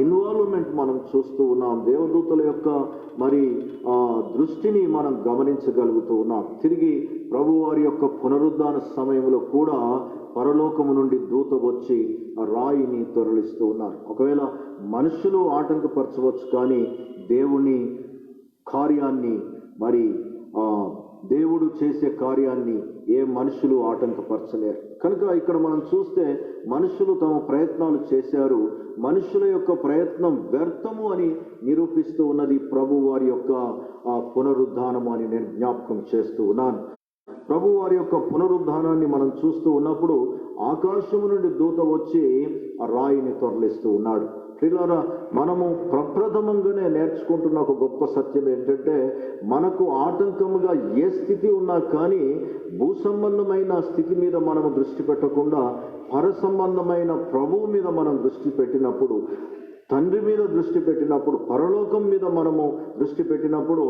ఇన్వాల్వ్మెంట్ మనం చూస్తూ ఉన్నాం. దేవదూతల యొక్క మరి దృష్టిని మనం గమనించగలుగుతూ ఉన్నాం. తిరిగి ప్రభువారి యొక్క పునరుద్ధాన సమయంలో కూడా పరలోకము నుండి దూత వచ్చి ఆ రాయిని తొరలిస్తూ ఉన్నారు. ఒకవేళ మనుషులు ఆటంకపరచవచ్చు, కానీ దేవుని కార్యాన్ని మరి దేవుడు చేసే కార్యాన్ని ఏ మనుషులు ఆటంకపరచలేరు. కనుక ఇక్కడ మనం చూస్తే మనుషులు తమ ప్రయత్నాలు చేశారు, మనుషుల యొక్క ప్రయత్నం వ్యర్థము అని నిరూపిస్తూ ఉన్నది ప్రభు వారి యొక్క పునరుద్ధానము అని నేను జ్ఞాపకం చేస్తూ ఉన్నాను. ప్రభు వారి యొక్క పునరుద్ధానాన్ని మనం చూస్తూ ఉన్నప్పుడు ఆకాశము నుండి దూత వచ్చి ఆ రాయిని తొరలిస్తూ ఉన్నాడు. ప్రియులారా, మనము ప్రప్రథమంగానే నేర్చుకుంటున్న ఒక గొప్ప సత్యం ఏంటంటే, మనకు ఆటంకముగా ఏ స్థితి ఉన్నా కానీ భూ సంబంధమైన స్థితి మీద మనము దృష్టి పెట్టకుండా పర సంబంధమైన ప్రభువు మీద మనం దృష్టి పెట్టినప్పుడు, తండ్రి మీద దృష్టి పెట్టినప్పుడు, పరలోకం మీద మనము దృష్టి పెట్టినప్పుడు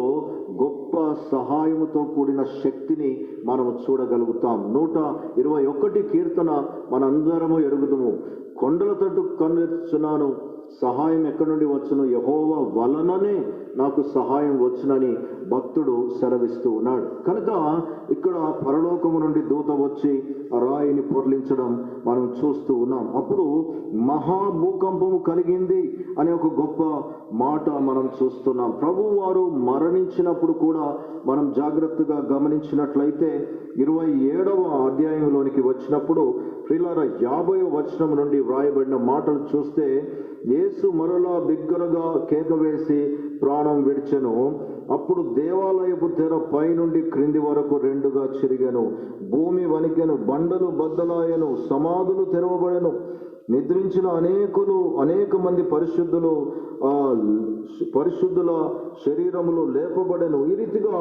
గొప్ప సహాయముతో కూడిన శక్తిని మనము చూడగలుగుతాం. 121 కీర్తన మనందరము ఎరుగుదుము. కొండల తట్టు కన్నెత్తుచున్నాను, సహాయం ఎక్కడి నుండి వచ్చును, యెహోవా వలననే నాకు సహాయం వచ్చునని భక్తుడు సెలవిస్తూ ఉన్నాడు. కనుక ఇక్కడ పరలోకము నుండి దూత వచ్చి ఆ రాయిని పొర్లించడం మనం చూస్తూ ఉన్నాం. అప్పుడు మహాభూకంపము కలిగింది అనే ఒక గొప్ప మాట మనం చూస్తున్నాం. ప్రభు వారు మరణించినప్పుడు కూడా మనం జాగ్రత్తగా గమనించినట్లయితే 27వ అధ్యాయంలోనికి వచ్చినప్పుడు ప్రియులారా 50వ వచనం నుండి వ్రాయబడిన మాటలు చూస్తే, యేసు మరలా బిగ్గరగా కేక వేసి ప్రాణం విడిచెను. అప్పుడు దేవాలయపు తెర పైనుండి క్రింది వరకు 2గా చిరిగెను, భూమి వణికెను, బండలు బద్దలాయను, సమాధులు తెరవబడెను, నిద్రించిన అనేక మంది పరిశుద్ధుల శరీరములు లేపబడెను. ఈ రీతిగా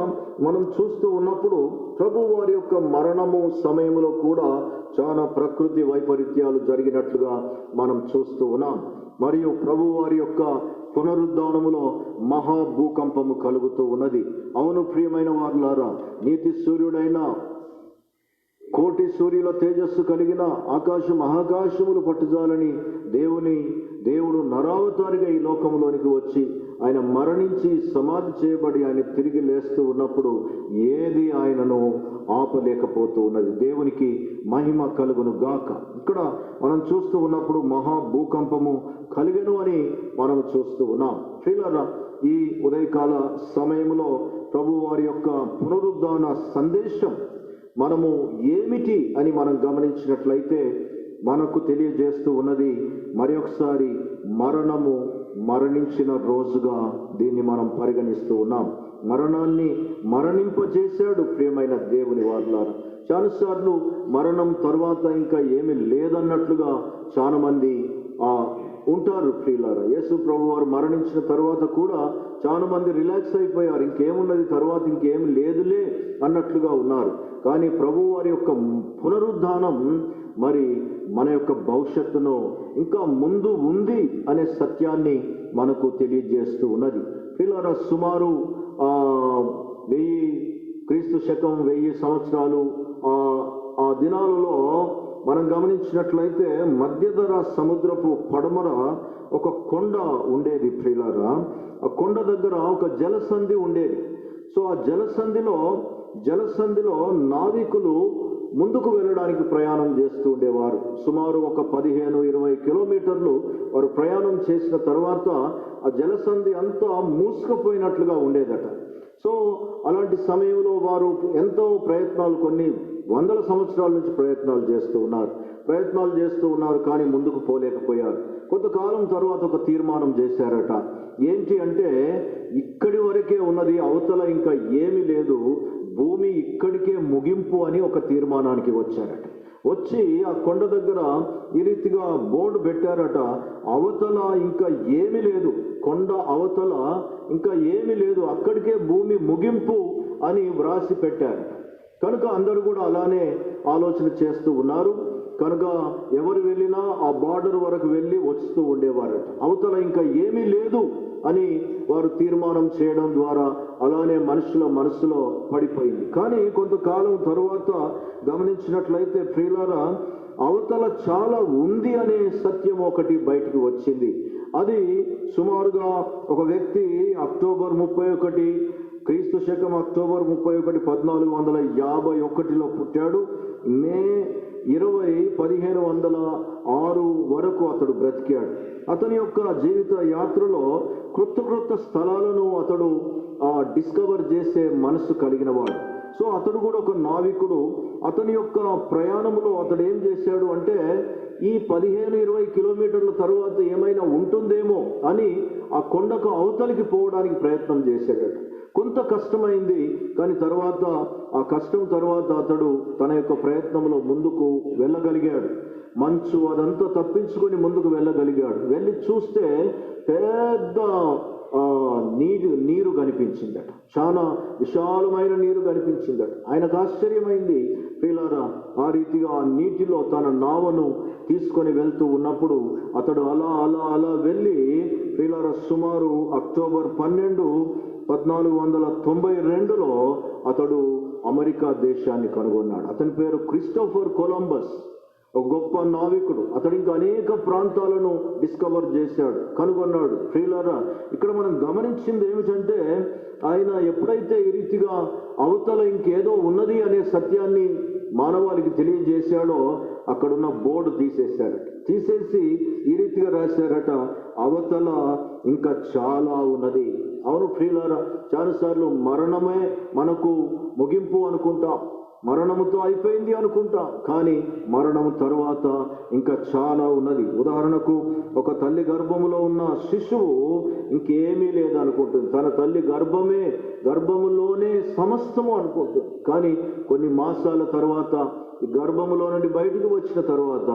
మనం చూస్తూ ఉన్నప్పుడు ప్రభు వారి యొక్క మరణము సమయంలో కూడా చాలా ప్రకృతి వైపరీత్యాలు జరిగినట్లుగా మనం చూస్తూ ఉన్నాం. మరియు ప్రభు వారి యొక్క పునరుద్ధానములో మహాభూకంపము కలుగుతూ ఉన్నది. అవును ప్రియమైన వారులారా, నీతి సూర్యుడైన కోటి సూర్యుల తేజస్సు కలిగిన ఆకాశములు పట్టుజాలని దేవుడు నరావతారిగా ఈ లోకంలోనికి వచ్చి ఆయన మరణించి సమాధి చేయబడి ఆయన తిరిగి లేస్తూ ఉన్నప్పుడు ఏది ఆయనను ఆపలేకపోతూ ఉన్నది. దేవునికి మహిమ కలుగును గాక. ఇక్కడ మనం చూస్తూ ఉన్నప్పుడు మహాభూకంపము కలిగెను అని మనం చూస్తూ ఉన్నాం. ప్రియులారా, ఈ ఉదయకాల సమయంలో ప్రభు వారి యొక్క పునరుద్ధాన సందేశం మనము ఏమిటి అని మనం గమనించినట్లయితే మనకు తెలియజేస్తూ ఉన్నది మరి ఒకసారి మరణించిన రోజుగా దీన్ని మనం పరిగణిస్తూ ఉన్నాం. మరణాన్ని మరణింపజేశాడు ప్రియమైన దేవుని వారులారా. చాలాసార్లు మరణం తర్వాత ఇంకా ఏమీ లేదన్నట్లుగా చాలా మంది ఉంటారు ప్రియులారా. యేసు ప్రభు వారు మరణించిన తర్వాత కూడా చాలా మంది రిలాక్స్ అయిపోయారు, ఇంకేమున్నది తర్వాత ఇంకేం లేదులే అన్నట్లుగా ఉన్నారు. కానీ ప్రభు వారి యొక్క పునరుద్ధానం మరి మన యొక్క భవిష్యత్తును ఇంకా ముందు ఉంది అనే సత్యాన్ని మనకు తెలియజేస్తూ ఉన్నది. ప్రియులారా, సుమారు 1000 క్రీస్తు శకం 1000 సంవత్సరాలు ఆ దినాలలో మనం గమనించినట్లయితే మధ్యధర సముద్రపు పడమర ఒక కొండ ఉండేది ప్రియులారా. ఆ కొండ దగ్గర ఒక జలసంధి ఉండేది. సో ఆ జలసంధిలో నావికులు ముందుకు వెళ్ళడానికి ప్రయాణం చేస్తూ ఉండేవారు. సుమారు ఒక 15-20 కిలోమీటర్లు వారు ప్రయాణం చేసిన తర్వాత ఆ జలసంధి అంతా మూసుకుపోయినట్లుగా ఉండేదట. సో అలాంటి సమయంలో వారు ఎంతో ప్రయత్నాలు, కొన్ని వందల సంవత్సరాల నుంచి ప్రయత్నాలు చేస్తూ ఉన్నారు కానీ ముందుకు పోలేకపోయారు. కొంతకాలం తర్వాత ఒక తీర్మానం చేశారట. ఏంటి అంటే, ఇక్కడి వరకే ఉన్నది, అవతల ఇంకా ఏమీ లేదు, భూమి ఇక్కడికే ముగింపు అని ఒక తీర్మానానికి వచ్చారట. వచ్చి ఆ కొండ దగ్గర ఈ రీతిగా బోర్డు పెట్టారట, అవతల ఇంకా ఏమీ లేదు, కొండ అవతల ఇంకా ఏమీ లేదు, అక్కడికే భూమి ముగింపు అని వ్రాసి పెట్టారు. కనుక అందరూ కూడా అలానే ఆలోచన చేస్తూ ఉన్నారు. కనుక ఎవరు వెళ్ళినా ఆ బార్డర్ వరకు వెళ్ళి వస్తూ ఉండేవారట. అవతల ఇంకా ఏమీ లేదు అని వారు తీర్మానం చేయడం ద్వారా అలానే మనుషుల మనసులో పడిపోయింది. కానీ కొంతకాలం తరువాత గమనించినట్లయితే ప్రియులారా, అవతల చాలా ఉంది అనే సత్యం ఒకటి బయటికి వచ్చింది. అది సుమారుగా ఒక వ్యక్తి అక్టోబర్ 31 క్రీస్తు శకం అక్టోబర్ 31 1451లో పుట్టాడు. మే 20 1506 వరకు అతడు బ్రతికాడు. అతని యొక్క జీవిత యాత్రలో క్రొత్త స్థలాలను అతడు డిస్కవర్ చేసే మనసు కలిగిన వాడు. సో అతడు కూడా ఒక నావికుడు. అతని యొక్క ప్రయాణంలో అతడు ఏం చేశాడు అంటే, ఈ 15-20 కిలోమీటర్ల తరువాత ఏమైనా ఉంటుందేమో అని ఆ కొండకు అవతలికి పోవడానికి ప్రయత్నం చేశాడట. కొంత కష్టమైంది, కానీ తర్వాత ఆ కష్టం తర్వాత అతడు తన యొక్క ప్రయత్నంలో ముందుకు వెళ్ళగలిగాడు. మంచు అదంతా తప్పించుకొని ముందుకు వెళ్ళగలిగాడు. వెళ్ళి చూస్తే పెద్ద నీరు కనిపించిందట. చాలా విశాలమైన నీరు కనిపించిందట. ఆయనకు ఆశ్చర్యమైంది. ప్రియులారా, ఆ రీతిగా ఆ నీటిలో తన నావను తీసుకొని వెళ్తూ ఉన్నప్పుడు అతడు అలా వెళ్ళి ప్రియులారా, సుమారు అక్టోబర్ 12 1492లో అతడు అమెరికా దేశాన్ని కనుగొన్నాడు. అతని పేరు క్రిస్టోఫర్ కొలంబస్, ఒక గొప్ప నావికుడు. అతడు ఇంకా అనేక ప్రాంతాలను డిస్కవర్ చేశాడు, కనుగొన్నాడు. ప్రియులారా, ఇక్కడ మనం గమనించింది ఏమిటంటే, ఆయన ఎప్పుడైతే ఈ రీతిగా అవతల ఇంకేదో ఉన్నది అనే సత్యాన్ని మానవాళికి తెలియజేశాడో అక్కడున్న బోర్డు తీసేశాడట. తీసేసి ఈ రీతిగా రాశారట, అవతల ఇంకా చాలా ఉన్నది. అవును ప్రియులారా, చాలాసార్లు మరణమే మనకు ముగింపు అనుకుంటాం, మరణముతో అయిపోయింది అనుకుంటాం. కానీ మరణము తరువాత ఇంకా చాలా ఉన్నది. ఉదాహరణకు, ఒక తల్లి గర్భములో ఉన్న శిశువు ఇంకేమీ లేదనుకుంటుంది. తన తల్లి గర్భములోనే సమస్తము అనుకుంటుంది. కానీ కొన్ని మాసాల తర్వాత ఈ గర్భములో నుండి బయటకు వచ్చిన తర్వాత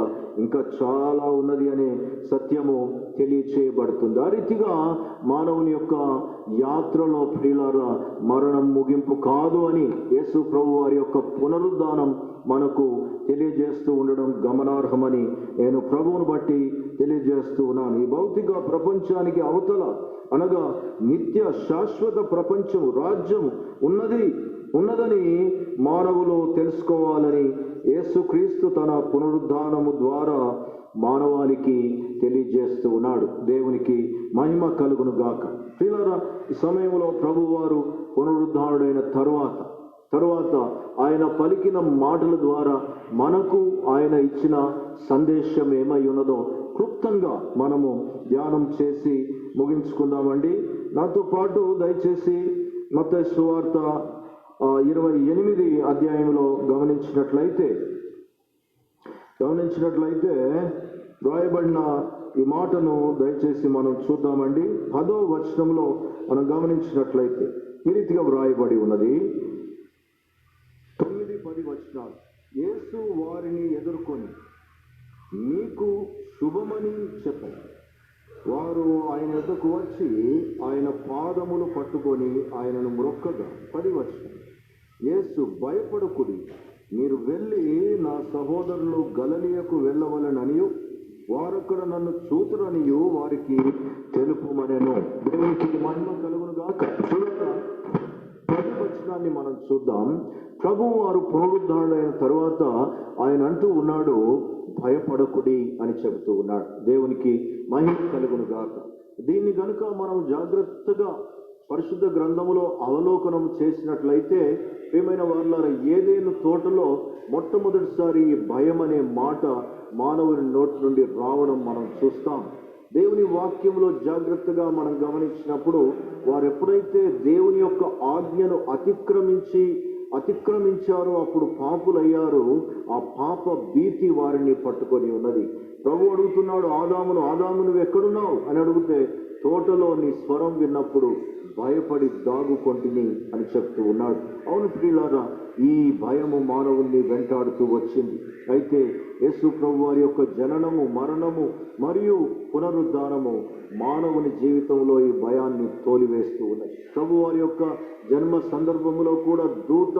ఇంకా చాలా ఉన్నది అనే సత్యము తెలియచేయబడుతుంది. ఆ రీతిగా మానవుని యొక్క యాత్రలో ప్రియులారా, మరణం ముగింపు కాదు అని యేసు ప్రభు వారి యొక్క పునరుద్ధానం మనకు తెలియజేస్తూ ఉండడం గమనార్హమని నేను ప్రభువును బట్టి తెలియజేస్తూ ఉన్నాను. ఈ భౌతిక ప్రపంచానికి అవతల అనగా నిత్య శాశ్వత ప్రపంచం, రాజ్యం ఉన్నదని మానవులు తెలుసుకోవాలని యేసుక్రీస్తు తన పునరుద్ధానము ద్వారా మానవాళికి తెలియజేస్తూ ఉన్నాడు. దేవునికి మహిమ కలుగును గాక. ప్రియులారా, ఈ సమయంలో ప్రభువారు పునరుద్ధానుడైన తరువాత ఆయన పలికిన మాటల ద్వారా మనకు ఆయన ఇచ్చిన సందేశం ఏమై ఉన్నదో క్లుప్తంగా మనము ధ్యానం చేసి ముగించుకుందామండి. నాతో పాటు దయచేసి మత్తయి సువార్త 28 అధ్యాయంలో గమనించినట్లయితే రాయబడిన ఈ మాటను దయచేసి మనం చూద్దామండి. 10వ వచనంలో మనం గమనించినట్లయితే ఈ రీతిగా వ్రాయబడి ఉన్నది. 9-10 వచనాలు. యేసు వారిని ఎదుర్కొని, మీకు శుభమని చెప్పారు. వారు ఆయన ఎద్దకు వచ్చి ఆయన పాదములు పట్టుకొని ఆయనను మ్రొక్కగా. 10 వచనం. యేసు, భయపడకుడి, మీరు వెళ్ళి నా సహోదరులు గలిలయకు వెళ్ళవలెననియు వారక్కడ నన్ను చూతురనియు వారికి తెలుపుమనెను. దేవునికి మహిమ కలుగును గాక. 10 వచనాన్ని మనం చూద్దాం. ప్రభువు వారు పునరుద్ధరణైన తరువాత ఆయన అంటూ ఉన్నాడు, భయపడకుడి అని చెబుతూ ఉన్నాడు. దేవునికి మహిమ కలుగును గాక. దీన్ని గనుక మనం జాగ్రత్తగా పరిశుద్ధ గ్రంథములో అవలోకనం చేసినట్లయితే, ఏమైనా వారులారా, ఏదేను తోటలో మొట్టమొదటిసారి ఈ భయం అనే మాట మానవుని నోటి నుండి రావడం మనం చూస్తాం. దేవుని వాక్యంలో జాగ్రత్తగా మనం గమనించినప్పుడు, వారు ఎప్పుడైతే దేవుని యొక్క ఆజ్ఞను అతిక్రమించారో అప్పుడు పాపులయ్యారు. ఆ పాప భీతి వారిని పట్టుకొని ఉన్నది. ప్రభు అడుగుతున్నాడు ఆదాము నువ్వు ఎక్కడున్నావు అని అడిగితే, తోటలో నీ స్వరం విన్నప్పుడు భయపడి దాగుకొంటిని అని చెప్తూ ఉన్నాడు. అవును ప్రియులారా, ఈ భయము మానవుల్ని వెంటాడుతూ వచ్చింది. అయితే యేసు ప్రభు వారి యొక్క జననము, మరణము మరియు పునరుద్ధానము మానవుని జీవితంలో ఈ భయాన్ని తోలివేస్తూ ఉన్నది. ప్రభు వారి యొక్క జన్మ సందర్భంలో కూడా దూత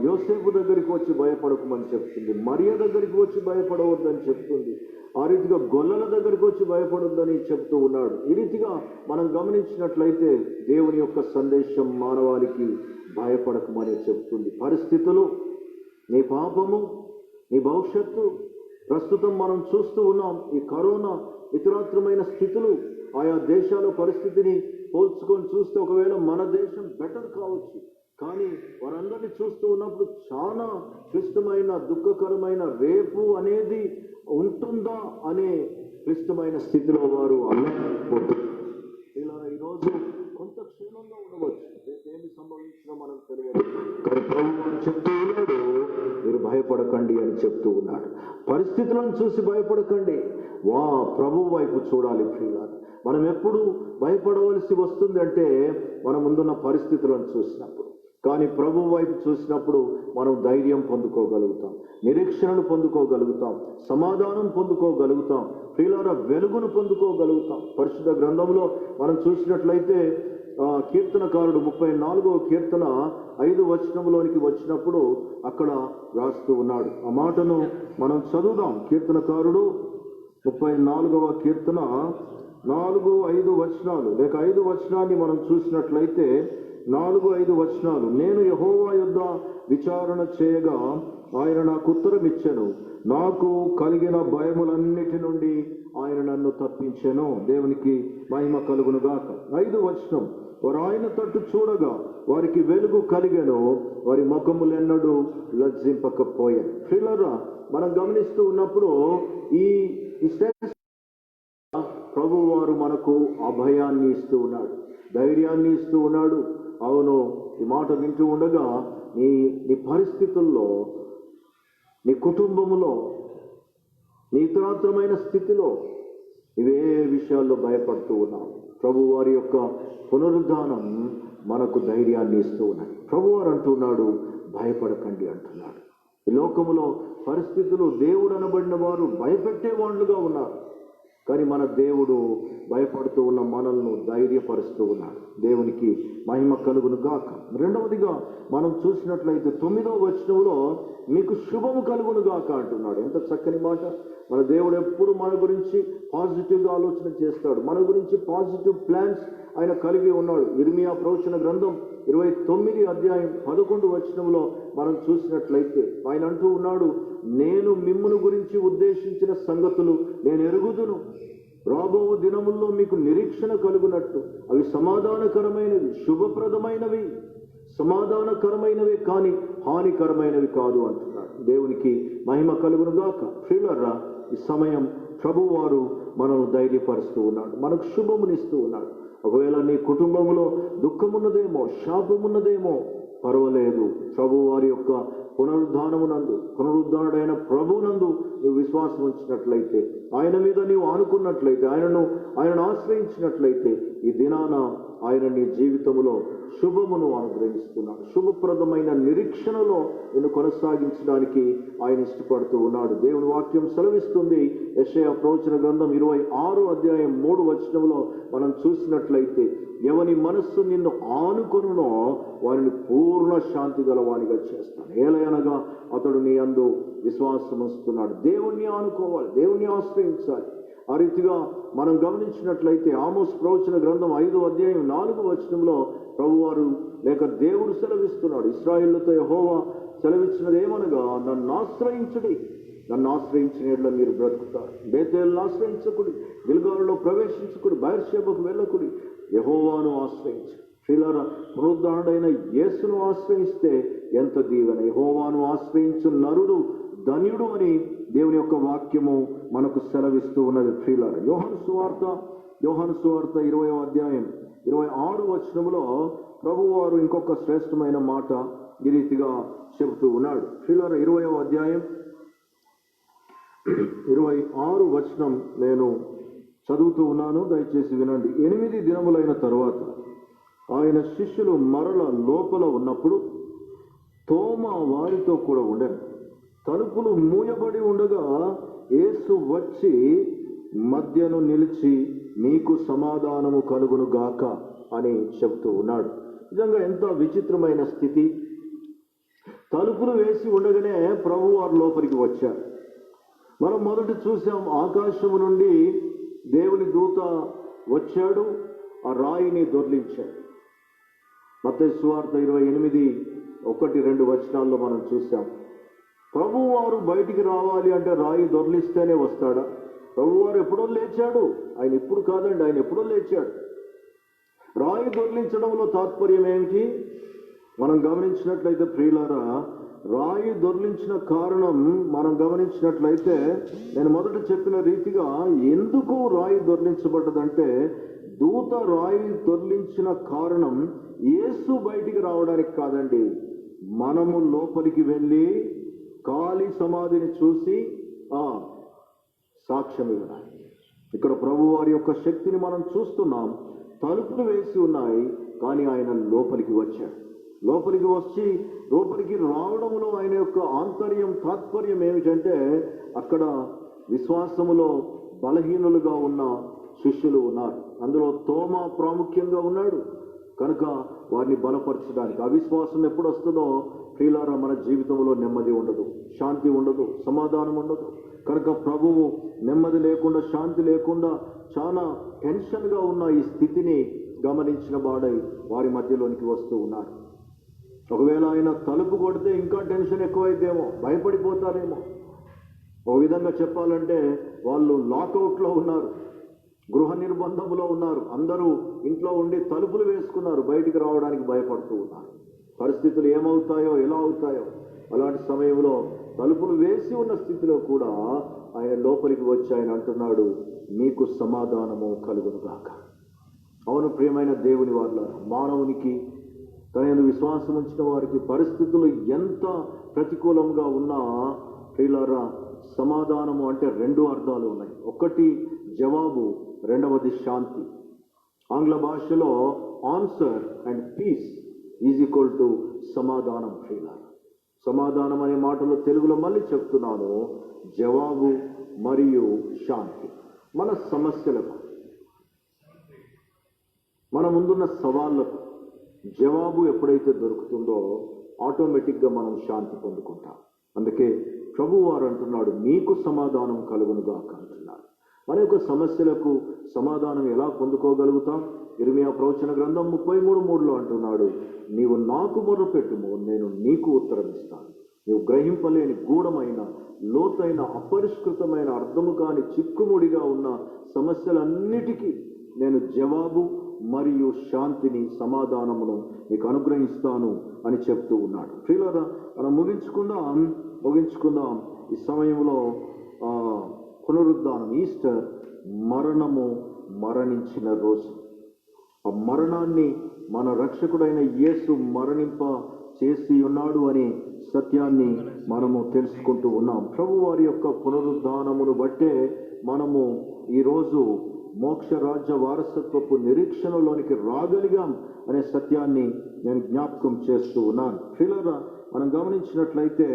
యోసేపు దగ్గరికి వచ్చి భయపడకమని చెప్తుంది, మరియ దగ్గరికి వచ్చి భయపడవద్దని చెప్తుంది, ఆ రీతిగా గొల్లల దగ్గరికి వచ్చి భయపడొద్దని చెప్తూ ఉన్నాడు. ఈ రీతిగా మనం గమనించినట్లయితే దేవుని యొక్క సందేశం మానవాళికి భయపడకమని చెప్తుంది. పరిస్థితులు, నీ పాపము, నీ భవిష్యత్తు, ప్రస్తుతం మనం చూస్తూ ఉన్నాం ఈ కరోనా ఇతరాత్రమైన స్థితులు, ఆయా దేశాల పరిస్థితిని పోల్చుకొని చూస్తే ఒకవేళ మన దేశం బెటర్ కావచ్చు, కానీ వారందరినీ చూస్తూ ఉన్నప్పుడు చాలా క్లిష్టమైన, దుఃఖకరమైన, రేపు అనేది ఉంటుందా అనే క్లిష్టమైన స్థితిలో వారు అల్లకపోతున్నారు. ఇలా ఈరోజు కొంత క్షేమంగా ఉండవచ్చు, రేపేమి సంభవించినా మనం తెలియదు, కానీ ప్రభువు చెప్తూ ఉన్నాడు, మీరు భయపడకండి అని చెప్తూ ఉన్నాడు. పరిస్థితులను చూసి భయపడకండి, ప్రభు వైపు చూడాలి. ప్రియులారా, మనం ఎప్పుడు భయపడవలసి వస్తుంది అంటే మన ముందున్న పరిస్థితులను చూసినప్పుడు. కానీ ప్రభు వైపు చూసినప్పుడు మనం ధైర్యం పొందుకోగలుగుతాం, నిరీక్షణను పొందుకోగలుగుతాం, సమాధానం పొందుకోగలుగుతాం, ప్రియులారా వెలుగును పొందుకోగలుగుతాం. పరిశుద్ధ గ్రంథంలో మనం చూసినట్లయితే కీర్తనకారుడు 34వ కీర్తన 5వ వచనంలోనికి వచ్చినప్పుడు అక్కడ రాస్తూ ఉన్నాడు. ఆ మాటను మనం చదువుదాం. కీర్తనకారుడు 34వ కీర్తన 4, 5 వచనాలు, లేక 5 వచనాన్ని మనం చూసినట్లయితే 4, 5 వచనాలు. నేను యెహోవా యొద్ద విచారణ చేయగా ఆయన నాకు ఉత్తరం ఇచ్చెను, నాకు కలిగిన భయములన్నిటి నుండి ఆయన నన్ను తప్పించెను. దేవునికి మహిమ కలుగును గాక. 5 వచనం, వారు ఆయన తట్టు చూడగా వారికి వెలుగు కలిగెను, వారి ముఖములెన్నడూ లజ్జింపకపోయాను. ప్రియులారా, మనం గమనిస్తూ ఉన్నప్పుడు ఈ ప్రభు వారు మనకు అభయాన్ని ఇస్తూ ఉన్నాడు, ధైర్యాన్ని ఇస్తూ ఉన్నాడు. అవును, ఈ మాట వింటూ ఉండగా నీ పరిస్థితుల్లో, నీ కుటుంబములో, నీ ఇతరాత్రమైన స్థితిలో ఇవే విషయాల్లో భయపడుతూ ఉన్నావు. ప్రభు వారి యొక్క పునరుద్ధానం మనకు ధైర్యాన్ని ఇస్తూ ఉన్నాయి. ప్రభు వారు అంటున్నాడు, భయపడకండి అంటున్నాడు. ఈ లోకములో పరిస్థితులు, దేవుడు అనబడిన వారు భయపెట్టే వాళ్ళుగా ఉన్నారు, కానీ మన దేవుడు భయపడుతూ ఉన్న మనల్ని ధైర్యపరుస్తూ ఉన్నాడు. దేవునికి మహిమ కలుగును గాక. రెండవదిగా మనం చూసినట్లయితే 9వ వచనంలో మీకు శుభము కలుగును గాక అంటున్నాడు. ఎంత చక్కని మాట. మన దేవుడు ఎప్పుడు మన గురించి పాజిటివ్గా ఆలోచన చేస్తాడు, మన గురించి పాజిటివ్ ప్లాన్స్ ఆయన కలిగి ఉన్నాడు. ఇర్మియా ప్రవచన గ్రంథం 29 అధ్యాయం 11 వచనంలో మనం చూసినట్లయితే ఆయన అంటూ ఉన్నాడు, నేను మిమ్మును గురించి ఉద్దేశించిన సంగతులు నేను ఎరుగుదును, రాబో దినముల్లో మీకు నిరీక్షణ కలుగునట్టు అవి సమాధానకరమైనవి, శుభప్రదమైనవి, సమాధానకరమైనవే కానీ హానికరమైనవి కాదు అంటున్నాడు. దేవునికి మహిమ కలుగును గాక. ప్రియులారా, ఈ సమయం ప్రభువారు మనల్ని ధైర్యపరుస్తూ ఉన్నాడు, మనకు శుభమునిస్తూ ఉన్నాడు. ఒకవేళ నీ కుటుంబంలో దుఃఖమున్నదేమో, శాపమున్నదేమో, పర్వాలేదు. ప్రభు వారి యొక్క పునరుద్ధానుడైన ప్రభునందు నువ్వు విశ్వాసం ఉంచినట్లయితే, ఆయన మీద నీవు ఆనుకున్నట్లయితే, ఆయనను ఆశ్రయించినట్లయితే, ఈ దినాన ఆయన నీ జీవితంలో శుభమును అనుగ్రహిస్తున్నాడు. శుభప్రదమైన నిరీక్షణలో నిన్ను కొనసాగించడానికి ఆయన ఇష్టపడుతూ ఉన్నాడు. దేవుని వాక్యం సెలవిస్తుంది. యెషయా ప్రవచన గ్రంథం 26 అధ్యాయం 3 వచనంలో మనం చూసినట్లయితే, ఎవని మనస్సు నిన్ను ఆనుకొనునో వారిని పూర్ణ శాంతి గలవానిగా చేస్తాను. ఏలయనగా అతడు నీ యందు విశ్వాసం ఉంచుతున్నాడు. దేవుణ్ణి ఆనుకోవాలి, దేవుణ్ణి ఆశ్రయించాలి. ఆ రీతిగా మనం గమనించినట్లయితే ఆమోస్ ప్రవచన గ్రంథం 5వ అధ్యాయం 4వ వచనంలో ప్రభువారు లేక దేవుడు సెలవిస్తున్నాడు. ఇశ్రాయేలుతో యెహోవా సెలవిచ్చినది ఏమనగా, నన్ను ఆశ్రయించుడి, నన్ను ఆశ్రయించిన యెడల మీరు బ్రతుకుతారు. బేతేలును ఆశ్రయించకుడి, గిల్గాలులో ప్రవేశించకుడి, బయర్షెబకు వెళ్ళకుడి, యెహోవాను ఆశ్రయించు. ప్రియులారా, పునరుద్ధరణుడైన యేసును ఆశ్రయిస్తే ఎంత దీవెన. యెహోవాను ఆశ్రయించు నరుడు ధన్యుడు అని దేవుని యొక్క వాక్యము మనకు సెలవిస్తూ ఉన్నది. ప్రియులారా, యోహాను సువార్త 20వ అధ్యాయం 26 వచనంలో ప్రభువారు ఇంకొక శ్రేష్టమైన మాట ఈ రీతిగా చెబుతూ ఉన్నాడు. ప్రియులారా, 20వ అధ్యాయం 26 వచనం నేను చదువుతూ ఉన్నాను, దయచేసి వినండి. 8 దినములైన తరువాత ఆయన శిష్యులు మరల లోపల ఉన్నప్పుడు తోమ వారితో కూడా ఉండెను. తలుపులు మూయబడి ఉండగా యేసు వచ్చి మధ్యను నిలిచి, మీకు సమాధానము కలుగును గాక అని చెబుతూ ఉన్నాడు. నిజంగా ఎంత విచిత్రమైన స్థితి. తలుపులు వేసి ఉండగానే ప్రభు వారు లోపలికి వచ్చారు. మనం మొదట చూసాం, ఆకాశము నుండి దేవుని దూత వచ్చాడు, ఆ రాయిని దొర్లించాడు. మత్తయి సువార్త 28:1-2 వచనాల్లో మనం చూసాం. ప్రభువారు బయటికి రావాలి అంటే రాయి దొర్లిస్తేనే వస్తాడా? ప్రభువారు ఎప్పుడో లేచాడు, ఆయన ఇప్పుడు కాదండి, ఆయన ఎప్పుడో లేచాడు. రాయి దొర్లించడంలో తాత్పర్యం ఏమిటి? మనం గమనించినట్లయితే ప్రియులారా, రాయి దొర్లించిన కారణం మనం గమనించినట్లయితే, నేను మొదట చెప్పిన రీతిగా ఎందుకు రాయి దొర్లించబడ్డదంటే, దూత రాయి దొర్లించిన కారణం యేసు బయటికి రావడానికి కాదండి, మనము లోపలికి వెళ్ళి ఖాళీ సమాధిని చూసి సాక్ష్యం ఇవ్వడానికి. ఇక్కడ ప్రభు వారి యొక్క శక్తిని మనం చూస్తున్నాం. తలుపులు వేసి ఉన్నాయి, కానీ ఆయన లోపలికి వచ్చాడు. లోపలికి రావడంలో ఆయన యొక్క ఆంతర్యం, తాత్పర్యం ఏమిటంటే, అక్కడ విశ్వాసములో బలహీనులుగా ఉన్న శిష్యులు ఉన్నారు. అందులో తోమా ప్రాముఖ్యంగా ఉన్నాడు కనుక వారిని బలపరచడానికి. అవిశ్వాసం ఎప్పుడు వస్తుందో ప్రియులారా, మన జీవితంలో నెమ్మది ఉండదు, శాంతి ఉండదు, సమాధానం ఉండదు. కనుక ప్రభువు నెమ్మది లేకుండా, శాంతి లేకుండా చాలా టెన్షన్గా ఉన్న ఈ స్థితిని గమనించిన వాడై వారి మధ్యలోనికి వస్తూ ఉన్నాడు. ఒకవేళ ఆయన తలుపు కొడితే ఇంకా టెన్షన్ ఎక్కువైతేమో, భయపడిపోతారేమో. ఒక విధంగా చెప్పాలంటే వాళ్ళు లాకౌట్లో ఉన్నారు, గృహ నిర్బంధంలో ఉన్నారు. అందరూ ఇంట్లో ఉండి తలుపులు వేసుకున్నారు, బయటికి రావడానికి భయపడుతూ ఉన్నారు. పరిస్థితులు ఏమవుతాయో, ఎలా అవుతాయో. అలాంటి సమయంలో తలుపులు వేసి ఉన్న స్థితిలో కూడా ఆయన లోపలికి వచ్చి ఆయన అంటున్నాడు, మీకు సమాధానము కలుగును గాక. అవును ప్రియమైన దేవుని వాళ్ళ, మానవునికి తన యందు విశ్వాసం ఉంచిన వారికి పరిస్థితులు ఎంత ప్రతికూలంగా ఉన్నా ప్రియులారా, సమాధానము అంటే 2 అర్థాలు ఉన్నాయి. ఒకటి జవాబు, రెండవది శాంతి. ఆంగ్ల భాషలో answer and peace is equal to సమాధానం. ప్రియులారా, సమాధానం అనే మాటలో తెలుగులో మళ్ళీ చెప్తున్నాను, జవాబు మరియు శాంతి. మన సమస్యలకు, మన ముందున్న సవాళ్లకు జవాబు ఎప్పుడైతే దొరుకుతుందో ఆటోమేటిక్గా మనం శాంతి పొందుకుంటాం. అందుకే ప్రభు వారు అంటున్నాడు, మీకు సమాధానం కలుగునుగాక అంటున్నాడు. మన యొక్క సమస్యలకు సమాధానం ఎలా పొందుకోగలుగుతాం? ఇర్మియా ప్రవచన గ్రంథం 33:3 అంటున్నాడు, నీవు నాకు మొర్రపెట్టుము, నేను నీకు ఉత్తరం ఇస్తాను. నీవు గ్రహింపలేని గూఢమైన, లోతైన, అపరిష్కృతమైన, అర్థము కాని, చిక్కుముడిగా ఉన్న సమస్యలన్నిటికీ నేను జవాబు మరియు శాంతిని, సమాధానమును నీకు అనుగ్రహిస్తాను అని చెప్తూ ఉన్నాడు. ప్రియులారా, మనం ముగించుకుందాం ఈ సమయంలో. పునరుద్ధానం, ఈస్టర్, మరణించిన రోజు. ఆ మరణాన్ని మన రక్షకుడైన యేసు మరణింప చేసి ఉన్నాడు అనే సత్యాన్ని మనము తెలుసుకుంటూ ఉన్నాం. ప్రభు వారి యొక్క పునరుద్ధానమును బట్టే మనము ఈరోజు మోక్ష రాజ్య వారసత్వపు నిరీక్షణలోనికి రాగలిగాం అనే సత్యాన్ని నేను జ్ఞాపకం చేస్తూ ఉన్నాను. ప్రియులారా, మనం గమనించినట్లయితే